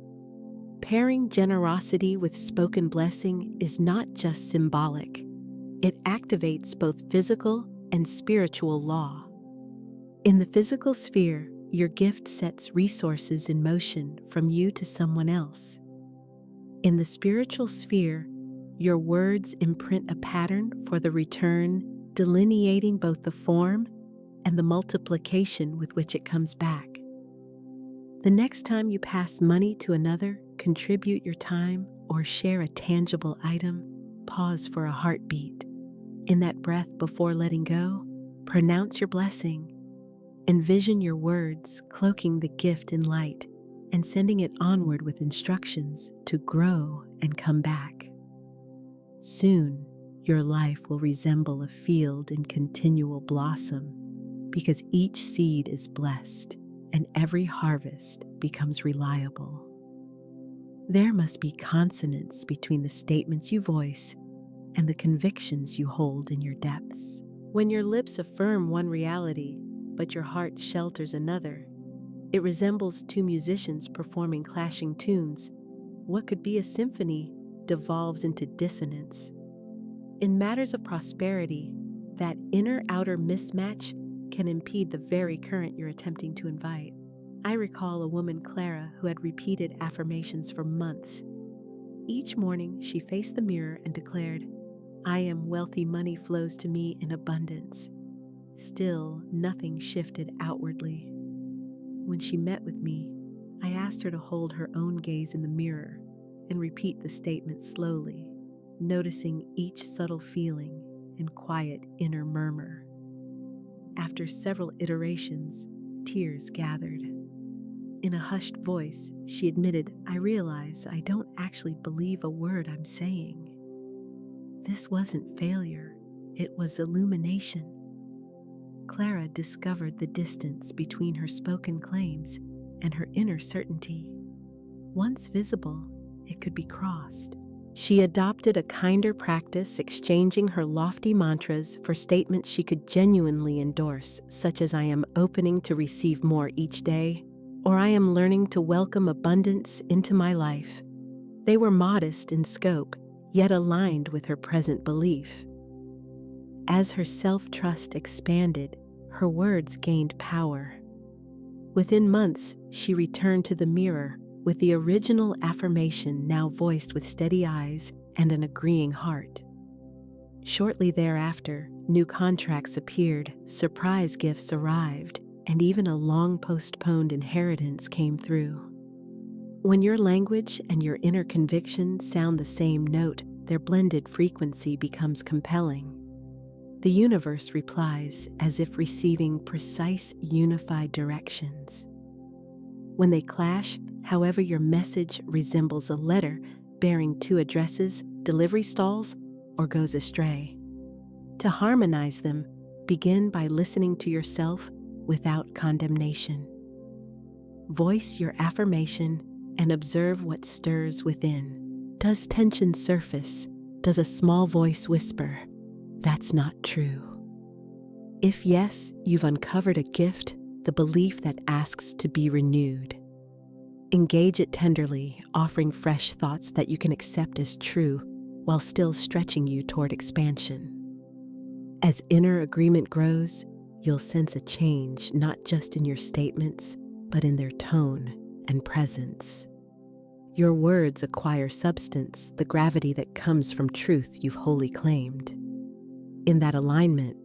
A: Pairing generosity with spoken blessing is not just symbolic. It activates both physical and spiritual law. In the physical sphere, your gift sets resources in motion from you to someone else. In the spiritual sphere, your words imprint a pattern for the return, delineating both the form and the multiplication with which it comes back. The next time you pass money to another, contribute your time, or share a tangible item, pause for a heartbeat. In that breath before letting go, pronounce your blessing. Envision your words cloaking the gift in light and sending it onward with instructions to grow and come back. Soon, your life will resemble a field in continual blossom because each seed is blessed and every harvest becomes reliable. There must be consonance between the statements you voice and the convictions you hold in your depths. When your lips affirm one reality, but your heart shelters another, it resembles two musicians performing clashing tunes. What could be a symphony devolves into dissonance. In matters of prosperity, that inner-outer mismatch can impede the very current you're attempting to invite. I recall a woman, Clara, who had repeated affirmations for months. Each morning, she faced the mirror and declared, "I am wealthy, money flows to me in abundance." Still, nothing shifted outwardly. When she met with me, I asked her to hold her own gaze in the mirror and repeat the statement slowly, noticing each subtle feeling and quiet inner murmur. After several iterations, tears gathered. In a hushed voice, she admitted, "I realize I don't actually believe a word I'm saying." This wasn't failure, it was illumination. Clara discovered the distance between her spoken claims and her inner certainty. Once visible, it could be crossed. She adopted a kinder practice, exchanging her lofty mantras for statements she could genuinely endorse, such as "I am opening to receive more each day," or "I am learning to welcome abundance into my life." They were modest in scope, yet aligned with her present belief. As her self-trust expanded, her words gained power. Within months, she returned to the mirror with the original affirmation now voiced with steady eyes and an agreeing heart. Shortly thereafter, new contracts appeared, surprise gifts arrived, and even a long-postponed inheritance came through. When your language and your inner conviction sound the same note, their blended frequency becomes compelling. The universe replies as if receiving precise, unified directions. When they clash, however, your message resembles a letter bearing two addresses, delivery stalls, or goes astray. To harmonize them, begin by listening to yourself without condemnation. Voice your affirmation and observe what stirs within. Does tension surface? Does a small voice whisper, "That's not true"? If yes, you've uncovered a gift, the belief that asks to be renewed. Engage it tenderly, offering fresh thoughts that you can accept as true while still stretching you toward expansion. As inner agreement grows, you'll sense a change not just in your statements, but in their tone and presence. Your words acquire substance, the gravity that comes from truth you've wholly claimed. In that alignment,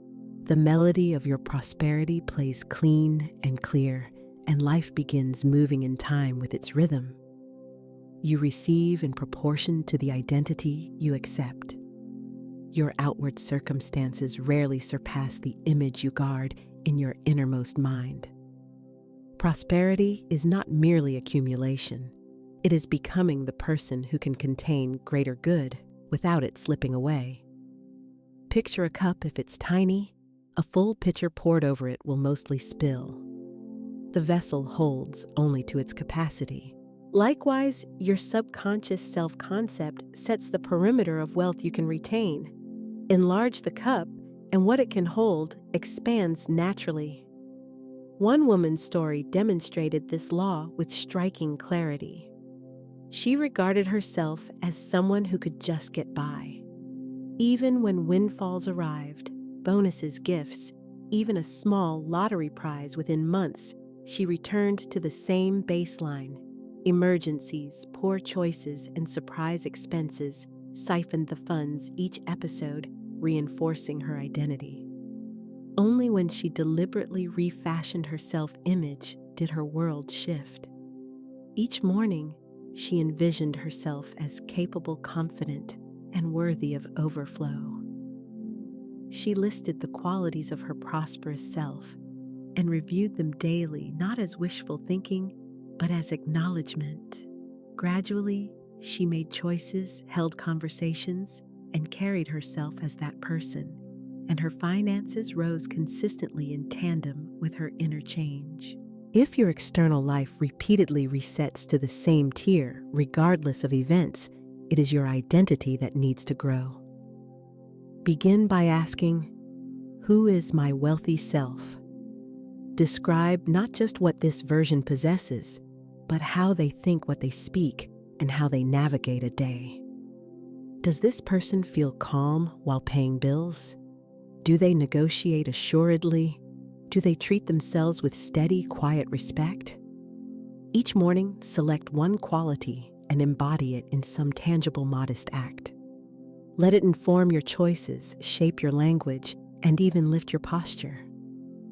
A: the melody of your prosperity plays clean and clear, and life begins moving in time with its rhythm. You receive in proportion to the identity you accept. Your outward circumstances rarely surpass the image you guard in your innermost mind. Prosperity is not merely accumulation. It is becoming the person who can contain greater good without it slipping away. Picture a cup. If it's tiny, a full pitcher poured over it will mostly spill. The vessel holds only to its capacity. Likewise, your subconscious self-concept sets the perimeter of wealth you can retain. Enlarge the cup, and what it can hold expands naturally. One woman's story demonstrated this law with striking clarity. She regarded herself as someone who could just get by. Even when windfalls arrived, bonuses, gifts, even a small lottery prize within months, she returned to the same baseline. Emergencies, poor choices, and surprise expenses siphoned the funds each episode, reinforcing her identity. Only when she deliberately refashioned her self-image did her world shift. Each morning, she envisioned herself as capable, confident, and worthy of overflow. She listed the qualities of her prosperous self and reviewed them daily, not as wishful thinking, but as acknowledgement. Gradually, she made choices, held conversations, and carried herself as that person, and her finances rose consistently in tandem with her inner change. If your external life repeatedly resets to the same tier, regardless of events, it is your identity that needs to grow. Begin by asking, who is my wealthy self? Describe not just what this version possesses, but how they think, what they speak, and how they navigate a day. Does this person feel calm while paying bills? Do they negotiate assuredly? Do they treat themselves with steady, quiet respect? Each morning, select one quality and embody it in some tangible, modest act. Let it inform your choices, shape your language, and even lift your posture.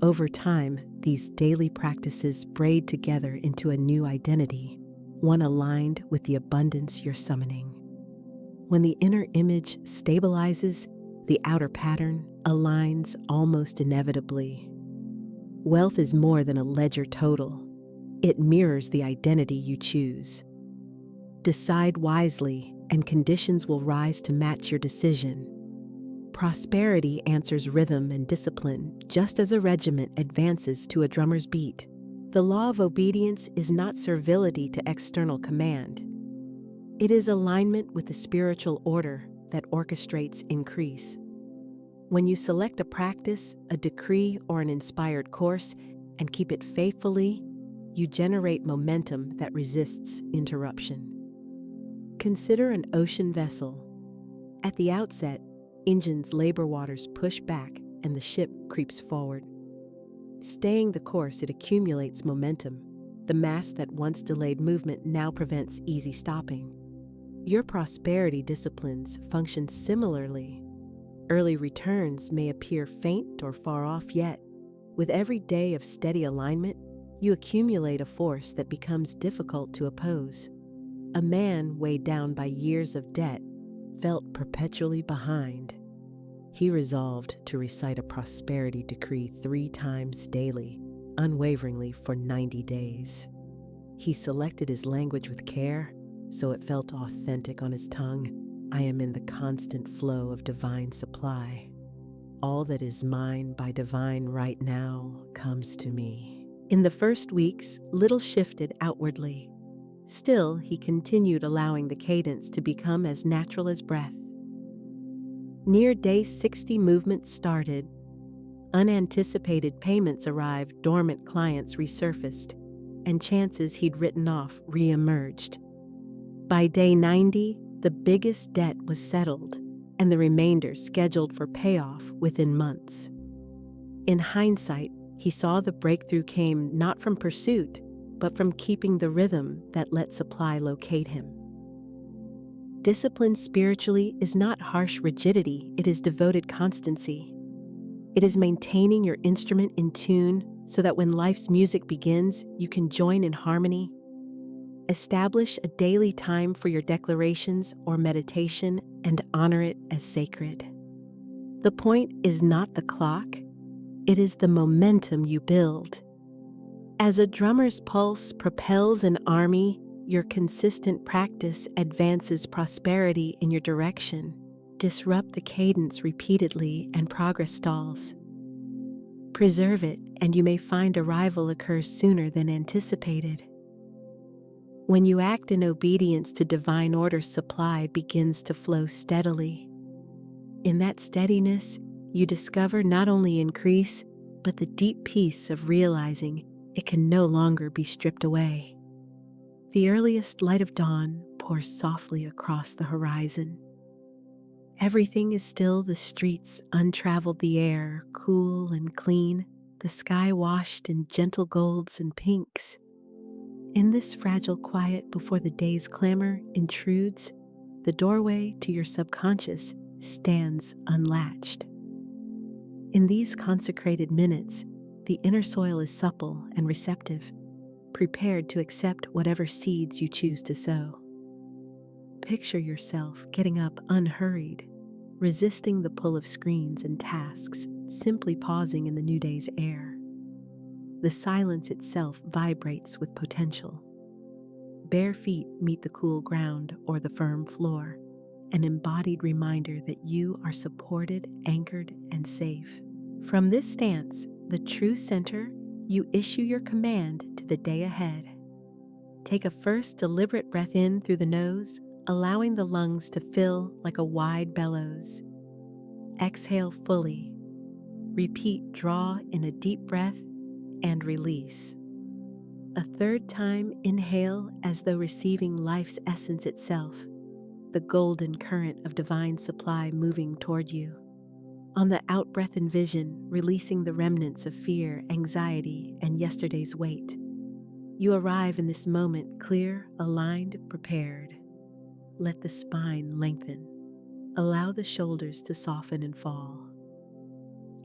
A: Over time, these daily practices braid together into a new identity, one aligned with the abundance you're summoning. When the inner image stabilizes, the outer pattern aligns almost inevitably. Wealth is more than a ledger total. It mirrors the identity you choose. Decide wisely, and conditions will rise to match your decision. Prosperity answers rhythm and discipline, just as a regiment advances to a drummer's beat. The law of obedience is not servility to external command. It is alignment with the spiritual order that orchestrates increase. When you select a practice, a decree, or an inspired course, and keep it faithfully, you generate momentum that resists interruption. Consider an ocean vessel. At the outset, engines labor, waters push back, and the ship creeps forward. Staying the course, it accumulates momentum. The mass that once delayed movement now prevents easy stopping. Your prosperity disciplines function similarly. Early returns may appear faint or far off, yet with every day of steady alignment, you accumulate a force that becomes difficult to oppose. A man weighed down by years of debt felt perpetually behind. He resolved to recite a prosperity decree 3 times daily, unwaveringly for 90 days. He selected his language with care, so it felt authentic on his tongue. I am in the constant flow of divine supply. All that is mine by divine right now comes to me. In the first weeks, little shifted outwardly. Still, he continued allowing the cadence to become as natural as breath. Near day 60, movement started. Unanticipated payments arrived, dormant clients resurfaced, and chances he'd written off re-emerged. By day 90, the biggest debt was settled, and the remainder scheduled for payoff within months. In hindsight, he saw the breakthrough came not from pursuit, but from keeping the rhythm that lets supply locate him. Discipline spiritually is not harsh rigidity, it is devoted constancy. It is maintaining your instrument in tune so that when life's music begins, you can join in harmony. Establish a daily time for your declarations or meditation and honor it as sacred. The point is not the clock, it is the momentum you build. As a drummer's pulse propels an army, your consistent practice advances prosperity in your direction. Disrupt the cadence repeatedly and progress stalls. Preserve it, and you may find arrival occurs sooner than anticipated. When you act in obedience to divine order, supply begins to flow steadily. In that steadiness, you discover not only increase, but the deep peace of realizing it can no longer be stripped away. The earliest light of dawn pours softly across the horizon. Everything is still, the streets untraveled, the air cool and clean, the sky washed in gentle golds and pinks. In this fragile quiet before the day's clamor intrudes, the doorway to your subconscious stands unlatched. In these consecrated minutes, the inner soil is supple and receptive, prepared to accept whatever seeds you choose to sow. Picture yourself getting up unhurried, resisting the pull of screens and tasks, simply pausing in the new day's air. The silence itself vibrates with potential. Bare feet meet the cool ground or the firm floor, an embodied reminder that you are supported, anchored, and safe. From this stance, the true center, you issue your command to the day ahead. Take a first deliberate breath in through the nose, allowing the lungs to fill like a wide bellows. Exhale fully. Repeat, draw in a deep breath and release. A third time, inhale as though receiving life's essence itself, the golden current of divine supply moving toward you. On the out-breath, envision releasing the remnants of fear, anxiety, and yesterday's weight. You arrive in this moment clear, aligned, prepared. Let the spine lengthen. Allow the shoulders to soften and fall.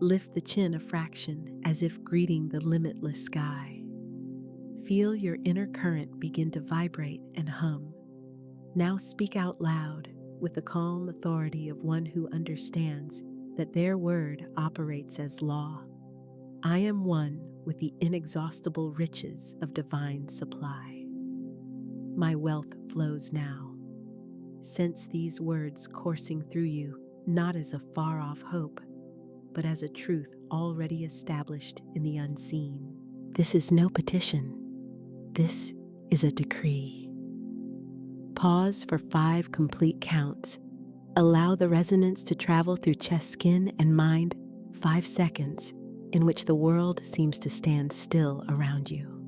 A: Lift the chin a fraction as if greeting the limitless sky. Feel your inner current begin to vibrate and hum. Now speak out loud with the calm authority of one who understands that their word operates as law. I am one with the inexhaustible riches of divine supply. My wealth flows now. Sense these words coursing through you, not as a far-off hope, but as a truth already established in the unseen. This is no petition. This is a decree. Pause for 5 complete counts. Allow the resonance to travel through chest, skin, and mind. 5 seconds in which the world seems to stand still around you.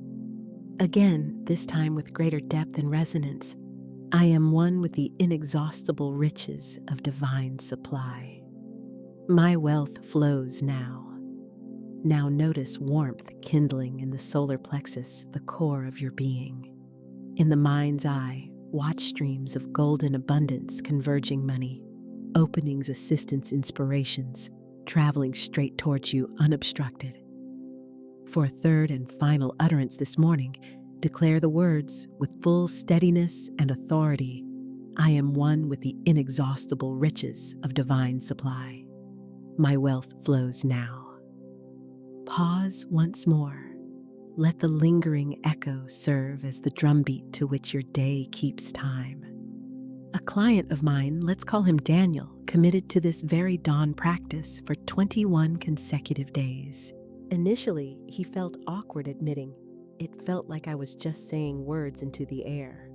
A: Again, this time with greater depth and resonance. I am one with the inexhaustible riches of divine supply. My wealth flows now. Now notice warmth kindling in the solar plexus, the core of your being. In the mind's eye, watch streams of golden abundance converging money, openings, assistance, inspirations, traveling straight towards you unobstructed. For a third and final utterance this morning, declare the words with full steadiness and authority. I am one with the inexhaustible riches of divine supply. My wealth flows now. Pause once more. Let the lingering echo serve as the drumbeat to which your day keeps time. A client of mine, let's call him Daniel, committed to this very dawn practice for 21 consecutive days. Initially, he felt awkward admitting, "It felt like I was just saying words into the air."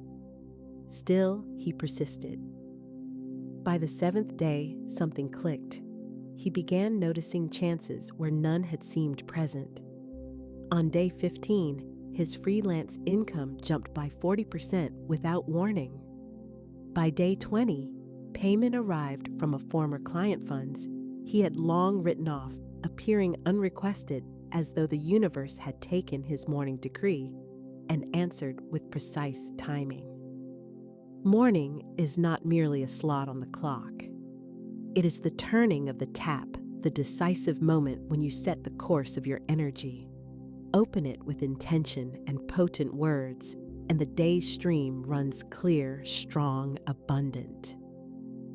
A: Still, he persisted. By the 7th day, something clicked. He began noticing chances where none had seemed present. On day 15, his freelance income jumped by 40% without warning. By day 20, payment arrived from a former client funds he had long written off, appearing unrequested as though the universe had taken his morning decree and answered with precise timing. Morning is not merely a slot on the clock. It is the turning of the tap, the decisive moment when you set the course of your energy. Open it with intention and potent words, and the day's stream runs clear, strong, abundant.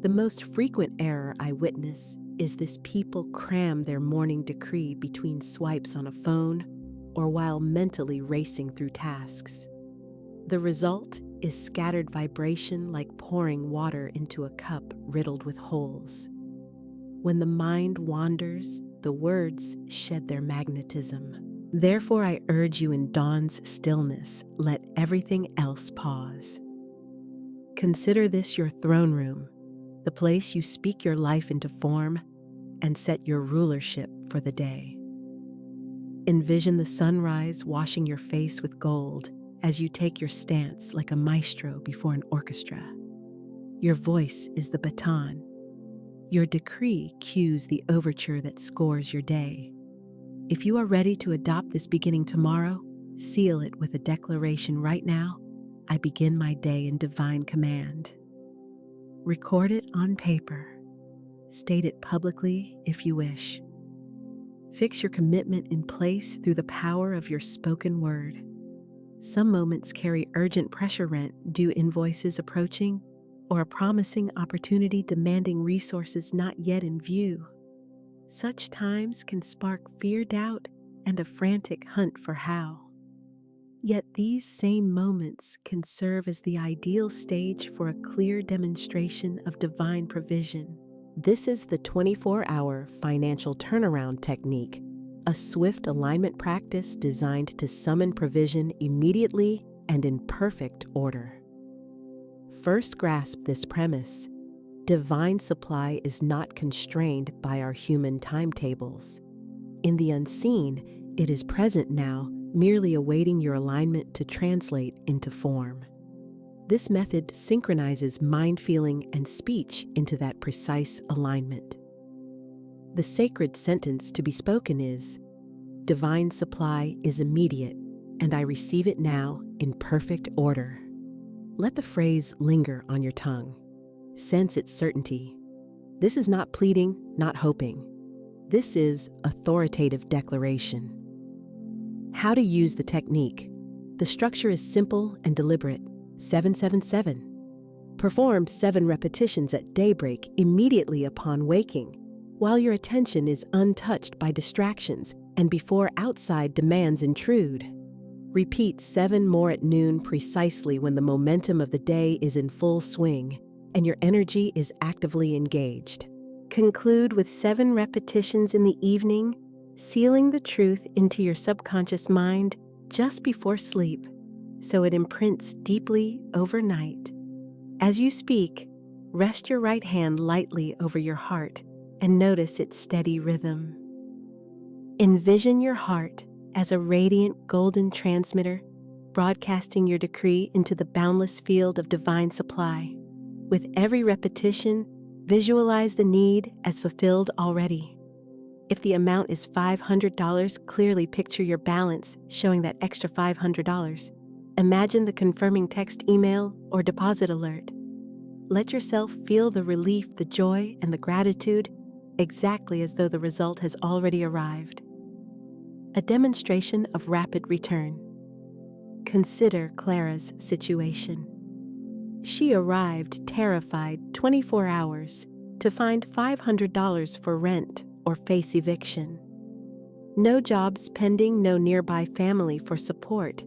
A: The most frequent error I witness is this: people cram their morning decree between swipes on a phone or while mentally racing through tasks. The result is scattered vibration like pouring water into a cup riddled with holes. When the mind wanders, the words shed their magnetism. Therefore, I urge you in dawn's stillness, let everything else pause. Consider this your throne room, the place you speak your life into form and set your rulership for the day. Envision the sunrise washing your face with gold as you take your stance like a maestro before an orchestra. Your voice is the baton. Your decree cues the overture that scores your day. If you are ready to adopt this beginning tomorrow, seal it with a declaration right now: I begin my day in divine command. Record it on paper. State it publicly if you wish. Fix your commitment in place through the power of your spoken word. Some moments carry urgent pressure: rent, due invoices approaching, or a promising opportunity demanding resources not yet in view. Such times can spark fear, doubt, and a frantic hunt for how. Yet these same moments can serve as the ideal stage for a clear demonstration of divine provision. This is the 24-hour financial turnaround technique, a swift alignment practice designed to summon provision immediately and in perfect order. First, grasp this premise: divine supply is not constrained by our human timetables. In the unseen, it is present now, merely awaiting your alignment to translate into form. This method synchronizes mind, feeling, and speech into that precise alignment. The sacred sentence to be spoken is: divine supply is immediate, and I receive it now in perfect order. Let the phrase linger on your tongue. Sense its certainty. This is not pleading, not hoping. This is authoritative declaration. How to use the technique. The structure is simple and deliberate. 777. Perform 7 repetitions at daybreak immediately upon waking, while your attention is untouched by distractions and before outside demands intrude. Repeat 7 more at noon precisely when the momentum of the day is in full swing and your energy is actively engaged. Conclude with 7 repetitions in the evening, sealing the truth into your subconscious mind just before sleep, so it imprints deeply overnight. As you speak, rest your right hand lightly over your heart and notice its steady rhythm. Envision your heart as a radiant golden transmitter, broadcasting your decree into the boundless field of divine supply. With every repetition, visualize the need as fulfilled already. If the amount is $500, clearly picture your balance showing that extra $500. Imagine the confirming text, email, or deposit alert. Let yourself feel the relief, the joy, and the gratitude, exactly as though the result has already arrived. A demonstration of rapid return. Consider Clara's situation. She arrived terrified 24 hours to find $500 for rent or face eviction. No jobs pending, no nearby family for support,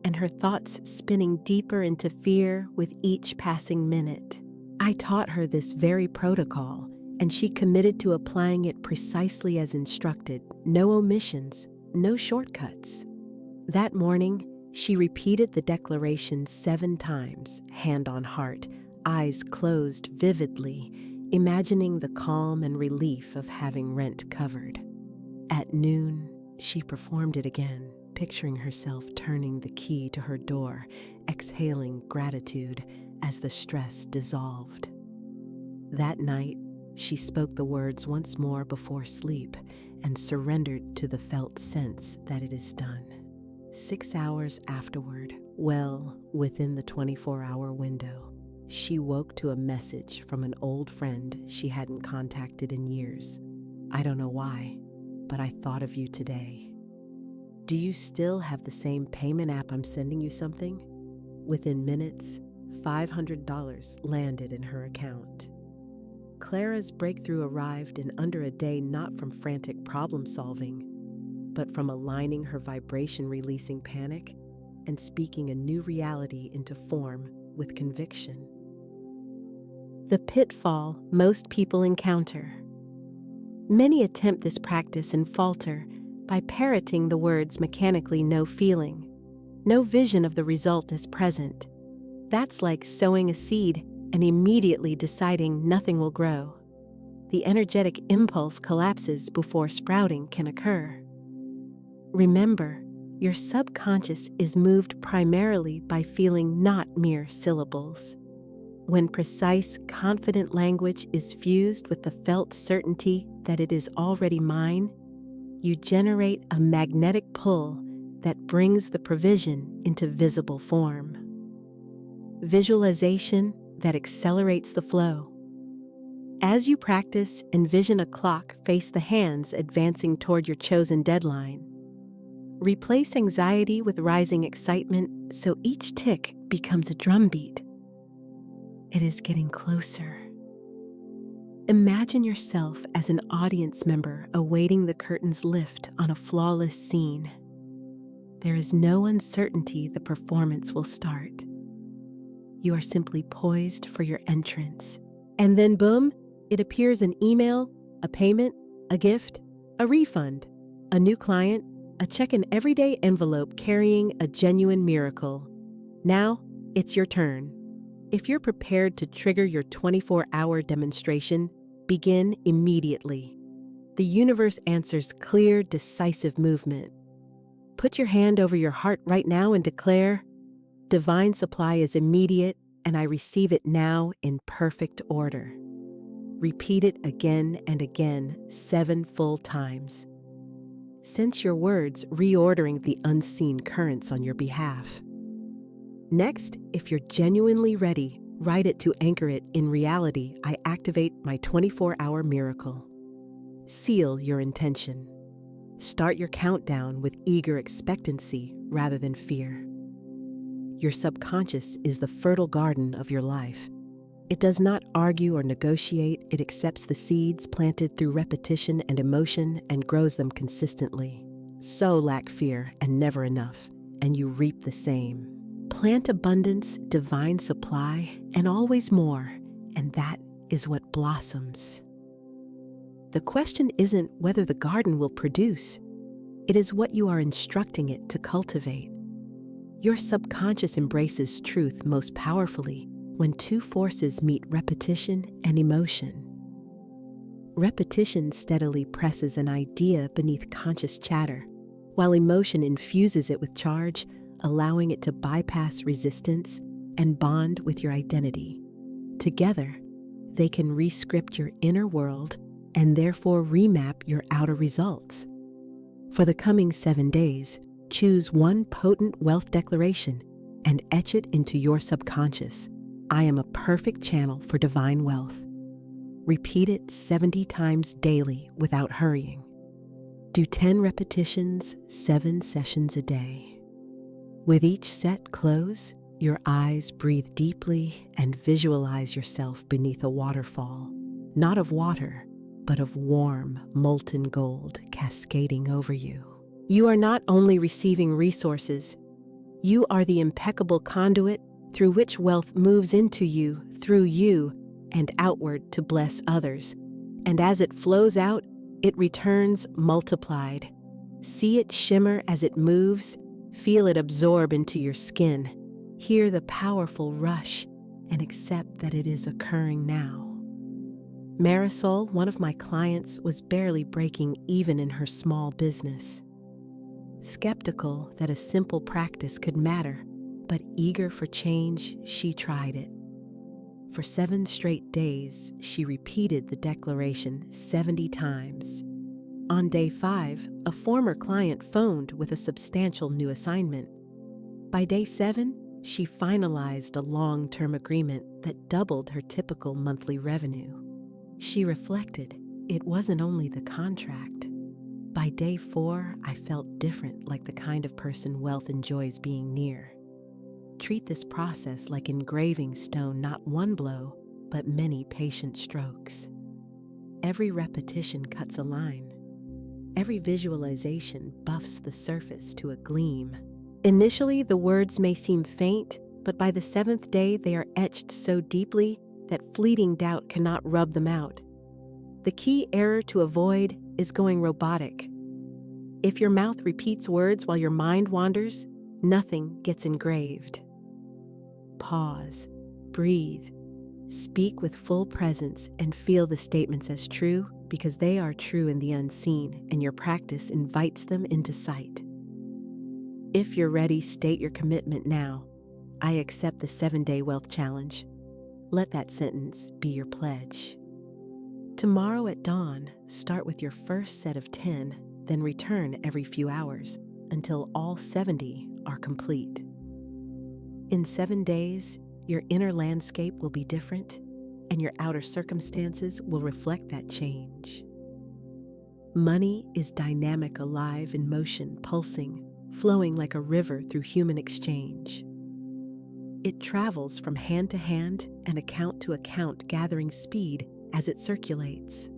A: and her thoughts spinning deeper into fear with each passing minute. I taught her this very protocol, and she committed to applying it precisely as instructed, no omissions, no shortcuts. That morning, she repeated the declaration 7 times, hand on heart, eyes closed vividly, imagining the calm and relief of having rent covered. At noon, she performed it again, picturing herself turning the key to her door, exhaling gratitude as the stress dissolved. That night, she spoke the words once more before sleep and surrendered to the felt sense that it is done. 6 hours afterward, well within the 24-hour window, she woke to a message from an old friend she hadn't contacted in years. "I don't know why, but I thought of you today. Do you still have the same payment app? I'm sending you something?" Within minutes, $500 landed in her account. Clara's breakthrough arrived in under a day, not from frantic problem solving, but from aligning her vibration, releasing panic, and speaking a new reality into form with conviction. The pitfall most people encounter. Many attempt this practice and falter by parroting the words mechanically, no feeling, no vision of the result is present. That's like sowing a seed and immediately deciding nothing will grow. The energetic impulse collapses before sprouting can occur. Remember, your subconscious is moved primarily by feeling, not mere syllables. When precise, confident language is fused with the felt certainty that it is already mine, you generate a magnetic pull that brings the provision into visible form. Visualization that accelerates the flow. As you practice, envision a clock face the hands advancing toward your chosen deadline. Replace anxiety with rising excitement so each tick becomes a drumbeat. It is getting closer. Imagine yourself as an audience member awaiting the curtain's lift on a flawless scene. There is no uncertainty the performance will start. You are simply poised for your entrance. And then boom, it appears an email, a payment, a gift, a refund, a new client, a check, an everyday envelope carrying a genuine miracle. Now, it's your turn. If you're prepared to trigger your 24-hour demonstration, begin immediately. The universe answers clear, decisive movement. Put your hand over your heart right now and declare, "Divine supply is immediate, and I receive it now in perfect order." Repeat it again and again, 7 full times. Sense your words reordering the unseen currents on your behalf. Next, if you're genuinely ready, write it to anchor it in reality. "I activate my 24-hour miracle." Seal your intention. Start your countdown with eager expectancy rather than fear. Your subconscious is the fertile garden of your life. It does not argue or negotiate. It accepts the seeds planted through repetition and emotion and grows them consistently. So lack fear and never enough, and you reap the same. Plant abundance, divine supply, and always more, and that is what blossoms. The question isn't whether the garden will produce. It is what you are instructing it to cultivate. Your subconscious embraces truth most powerfully when two forces meet: repetition and emotion. Repetition steadily presses an idea beneath conscious chatter, while emotion infuses it with charge, allowing it to bypass resistance and bond with your identity. Together, they can re-script your inner world and therefore remap your outer results. For the coming 7 days, choose one potent wealth declaration and etch it into your subconscious. "I am a perfect channel for divine wealth." Repeat it 70 times daily without hurrying. Do 10 repetitions, 7 sessions a day. With each set close, your eyes, breathe deeply, and visualize yourself beneath a waterfall, not of water, but of warm, molten gold cascading over you. You are not only receiving resources, you are the impeccable conduit through which wealth moves into you, through you, and outward to bless others. And as it flows out, it returns multiplied. See it shimmer as it moves, feel it absorb into your skin, hear the powerful rush, and accept that it is occurring now. Marisol, one of my clients, was barely breaking even in her small business. Skeptical that a simple practice could matter, but eager for change, she tried it. For 7 straight days, she repeated the declaration 70 times. On day 5, a former client phoned with a substantial new assignment. By day 7, she finalized a long-term agreement that doubled her typical monthly revenue. She reflected, it wasn't only the contract. By day 4, I felt different, like the kind of person wealth enjoys being near. Treat this process like engraving stone, not one blow, but many patient strokes. Every repetition cuts a line. Every visualization buffs the surface to a gleam. Initially, the words may seem faint, but by the 7th day, they are etched so deeply that fleeting doubt cannot rub them out. The key error to avoid is going robotic. If your mouth repeats words while your mind wanders, nothing gets engraved. Pause, breathe, speak with full presence, and feel the statements as true, because they are true in the unseen, and your practice invites them into sight. If you're ready, state your commitment now. I accept the 7-day wealth challenge. Let that sentence be your pledge. Tomorrow at dawn, start with your first set of 10, then return every few hours until all 70 are complete. In 7 days, your inner landscape will be different, and your outer circumstances will reflect that change. Money is dynamic, alive, in motion, pulsing, flowing like a river through human exchange. It travels from hand to hand and account to account, gathering speed as it circulates.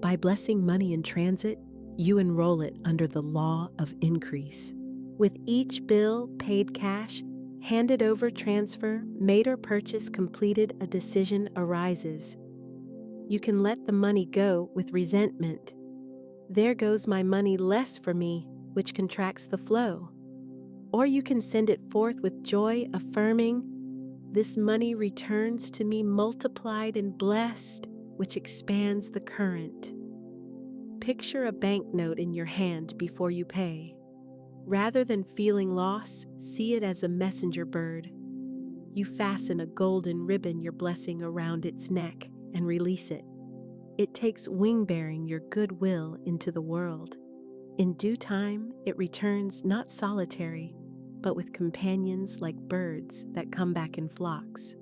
A: By blessing money in transit, you enroll it under the law of increase. With each bill paid cash, handed over, transfer, made or purchase completed, a decision arises. You can let the money go with resentment. There goes my money, less for me, which contracts the flow. Or you can send it forth with joy, affirming, this money returns to me multiplied and blessed, which expands the current. Picture a banknote in your hand before you pay. Rather than feeling loss, see it as a messenger bird. You fasten a golden ribbon, your blessing, around its neck and release it. It takes wing, bearing your goodwill into the world. In due time, it returns not solitary, but with companions like birds that come back in flocks.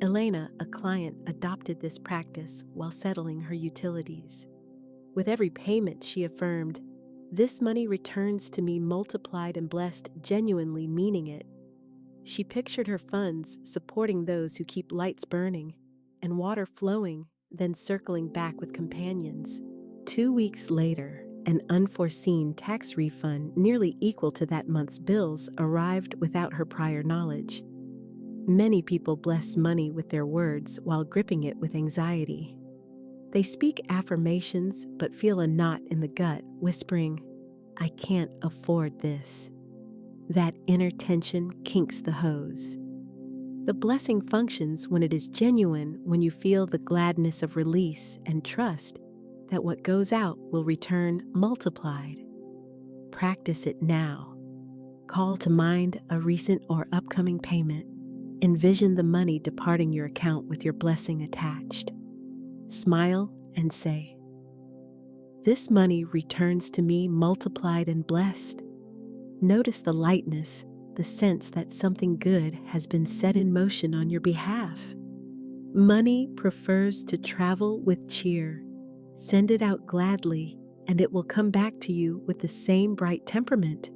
A: Elena, a client, adopted this practice while settling her utilities. With every payment, she affirmed, this money returns to me multiplied and blessed, genuinely meaning it. She pictured her funds supporting those who keep lights burning and water flowing, then circling back with companions. 2 weeks later, an unforeseen tax refund nearly equal to that month's bills arrived without her prior knowledge. Many people bless money with their words while gripping it with anxiety. They speak affirmations but feel a knot in the gut, whispering, I can't afford this. That inner tension kinks the hose. The blessing functions when it is genuine, when you feel the gladness of release and trust that what goes out will return multiplied. Practice it now. Call to mind a recent or upcoming payment. Envision the money departing your account with your blessing attached. Smile and say, this money returns to me multiplied and blessed. Notice the lightness, the sense that something good has been set in motion on your behalf. Money prefers to travel with cheer. Send it out gladly, and it will come back to you with the same bright temperament.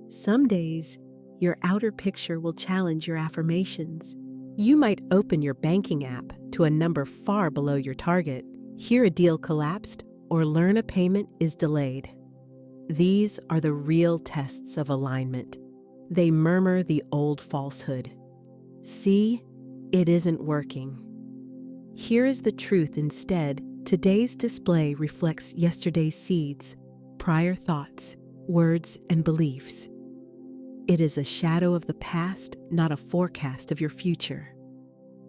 A: Some days, your outer picture will challenge your affirmations. You might open your banking app to a number far below your target, hear a deal collapsed, or learn a payment is delayed. These are the real tests of alignment. They murmur the old falsehood. See, it isn't working. Here is the truth instead. Today's display reflects yesterday's seeds, prior thoughts, words, and beliefs. It is a shadow of the past, not a forecast of your future.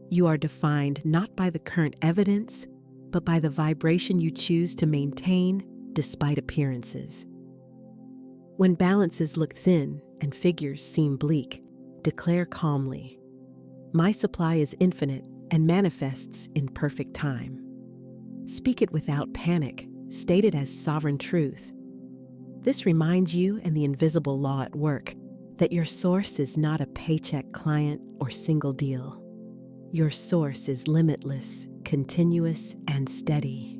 A: You are defined not by the current evidence, but by the vibration you choose to maintain despite appearances. When balances look thin and figures seem bleak, declare calmly, my supply is infinite and manifests in perfect time. Speak it without panic, stated as sovereign truth. This reminds you and the invisible law at work that your source is not a paycheck client or single deal. Your source is limitless, continuous, and steady.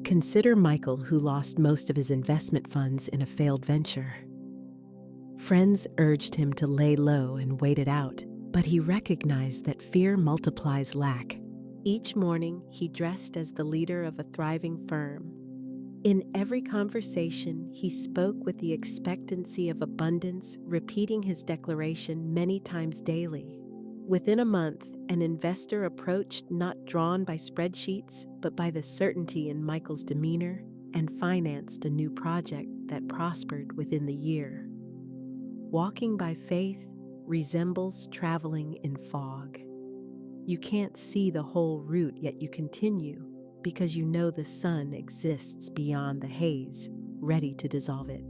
A: Consider Michael, who lost most of his investment funds in a failed venture. Friends urged him to lay low and wait it out, but he recognized that fear multiplies lack. Each morning, he dressed as the leader of a thriving firm. In every conversation, he spoke with the expectancy of abundance, repeating his declaration many times daily. Within a month, an investor approached, not drawn by spreadsheets, but by the certainty in Michael's demeanor, and financed a new project that prospered within the year. Walking by faith resembles traveling in fog. You can't see the whole route, yet you continue, because you know the sun exists beyond the haze, ready to dissolve it.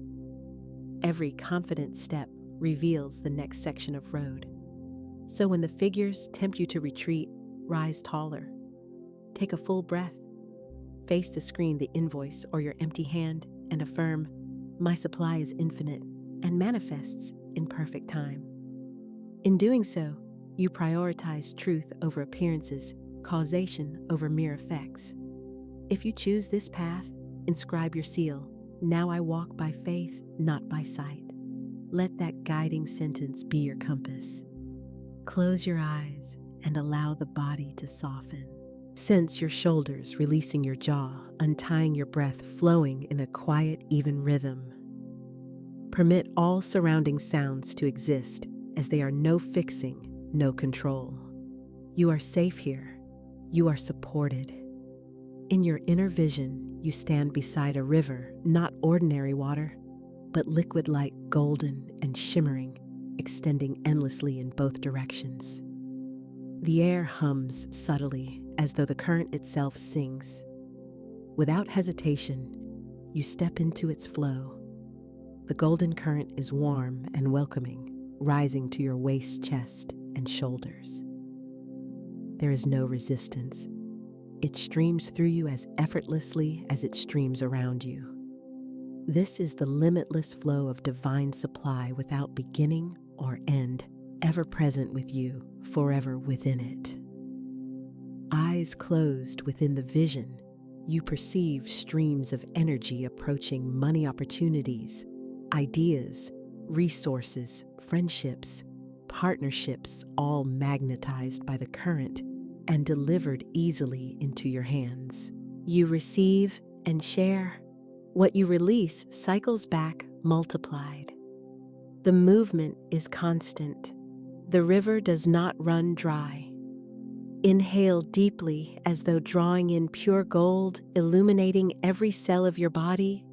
A: Every confident step reveals the next section of road. So when the figures tempt you to retreat, rise taller. Take a full breath. Face the screen, the invoice, or your empty hand, and affirm, "My supply is infinite and manifests in perfect time." In doing so, you prioritize truth over appearances, causation over mere effects. If you choose this path, inscribe your seal, "Now I walk by faith, not by sight." Let that guiding sentence be your compass. Close your eyes and allow the body to soften. Sense your shoulders releasing your jaw, untying your breath, flowing in a quiet, even rhythm. Permit all surrounding sounds to exist, as they are no fixing, no control. You are safe here. You are supported. In your inner vision, you stand beside a river, not ordinary water, but liquid light, golden and shimmering, extending endlessly in both directions. The air hums subtly, as though the current itself sings. Without hesitation, you step into its flow. The golden current is warm and welcoming, rising to your waist, chest, and shoulders. There is no resistance. It streams through you as effortlessly as it streams around you. This is the limitless flow of divine supply without beginning or end, ever present with you, forever within it. Eyes closed within the vision, you perceive streams of energy approaching money opportunities, ideas, resources, friendships, partnerships, all magnetized by the current and delivered easily into your hands. You receive and share. What you release cycles back multiplied. The movement is constant. The river does not run dry. Inhale deeply, as though drawing in pure gold, illuminating every cell of your body.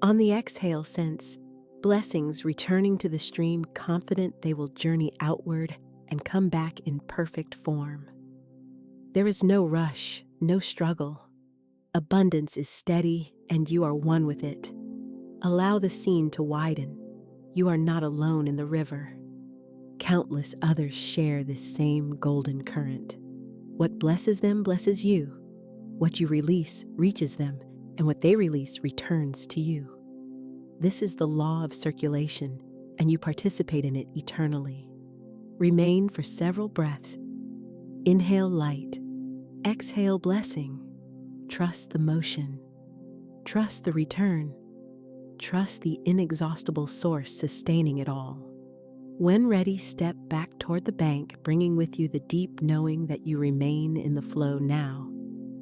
A: On the exhale, sense blessings returning to the stream, confident they will journey outward and come back in perfect form. There is no rush, no struggle. Abundance is steady, and you are one with it. Allow the scene to widen. You are not alone in the river. Countless others share this same golden current. What blesses them blesses you. What you release reaches them, and what they release returns to you. This is the law of circulation, and you participate in it eternally. Remain for several breaths. Inhale light. Exhale blessing. Trust the motion. Trust the return. Trust the inexhaustible source sustaining it all. When ready, step back toward the bank, bringing with you the deep knowing that you remain in the flow now,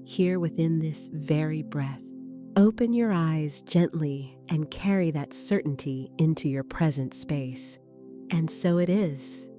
A: here within this very breath. Open your eyes gently and carry that certainty into your present space. And so it is.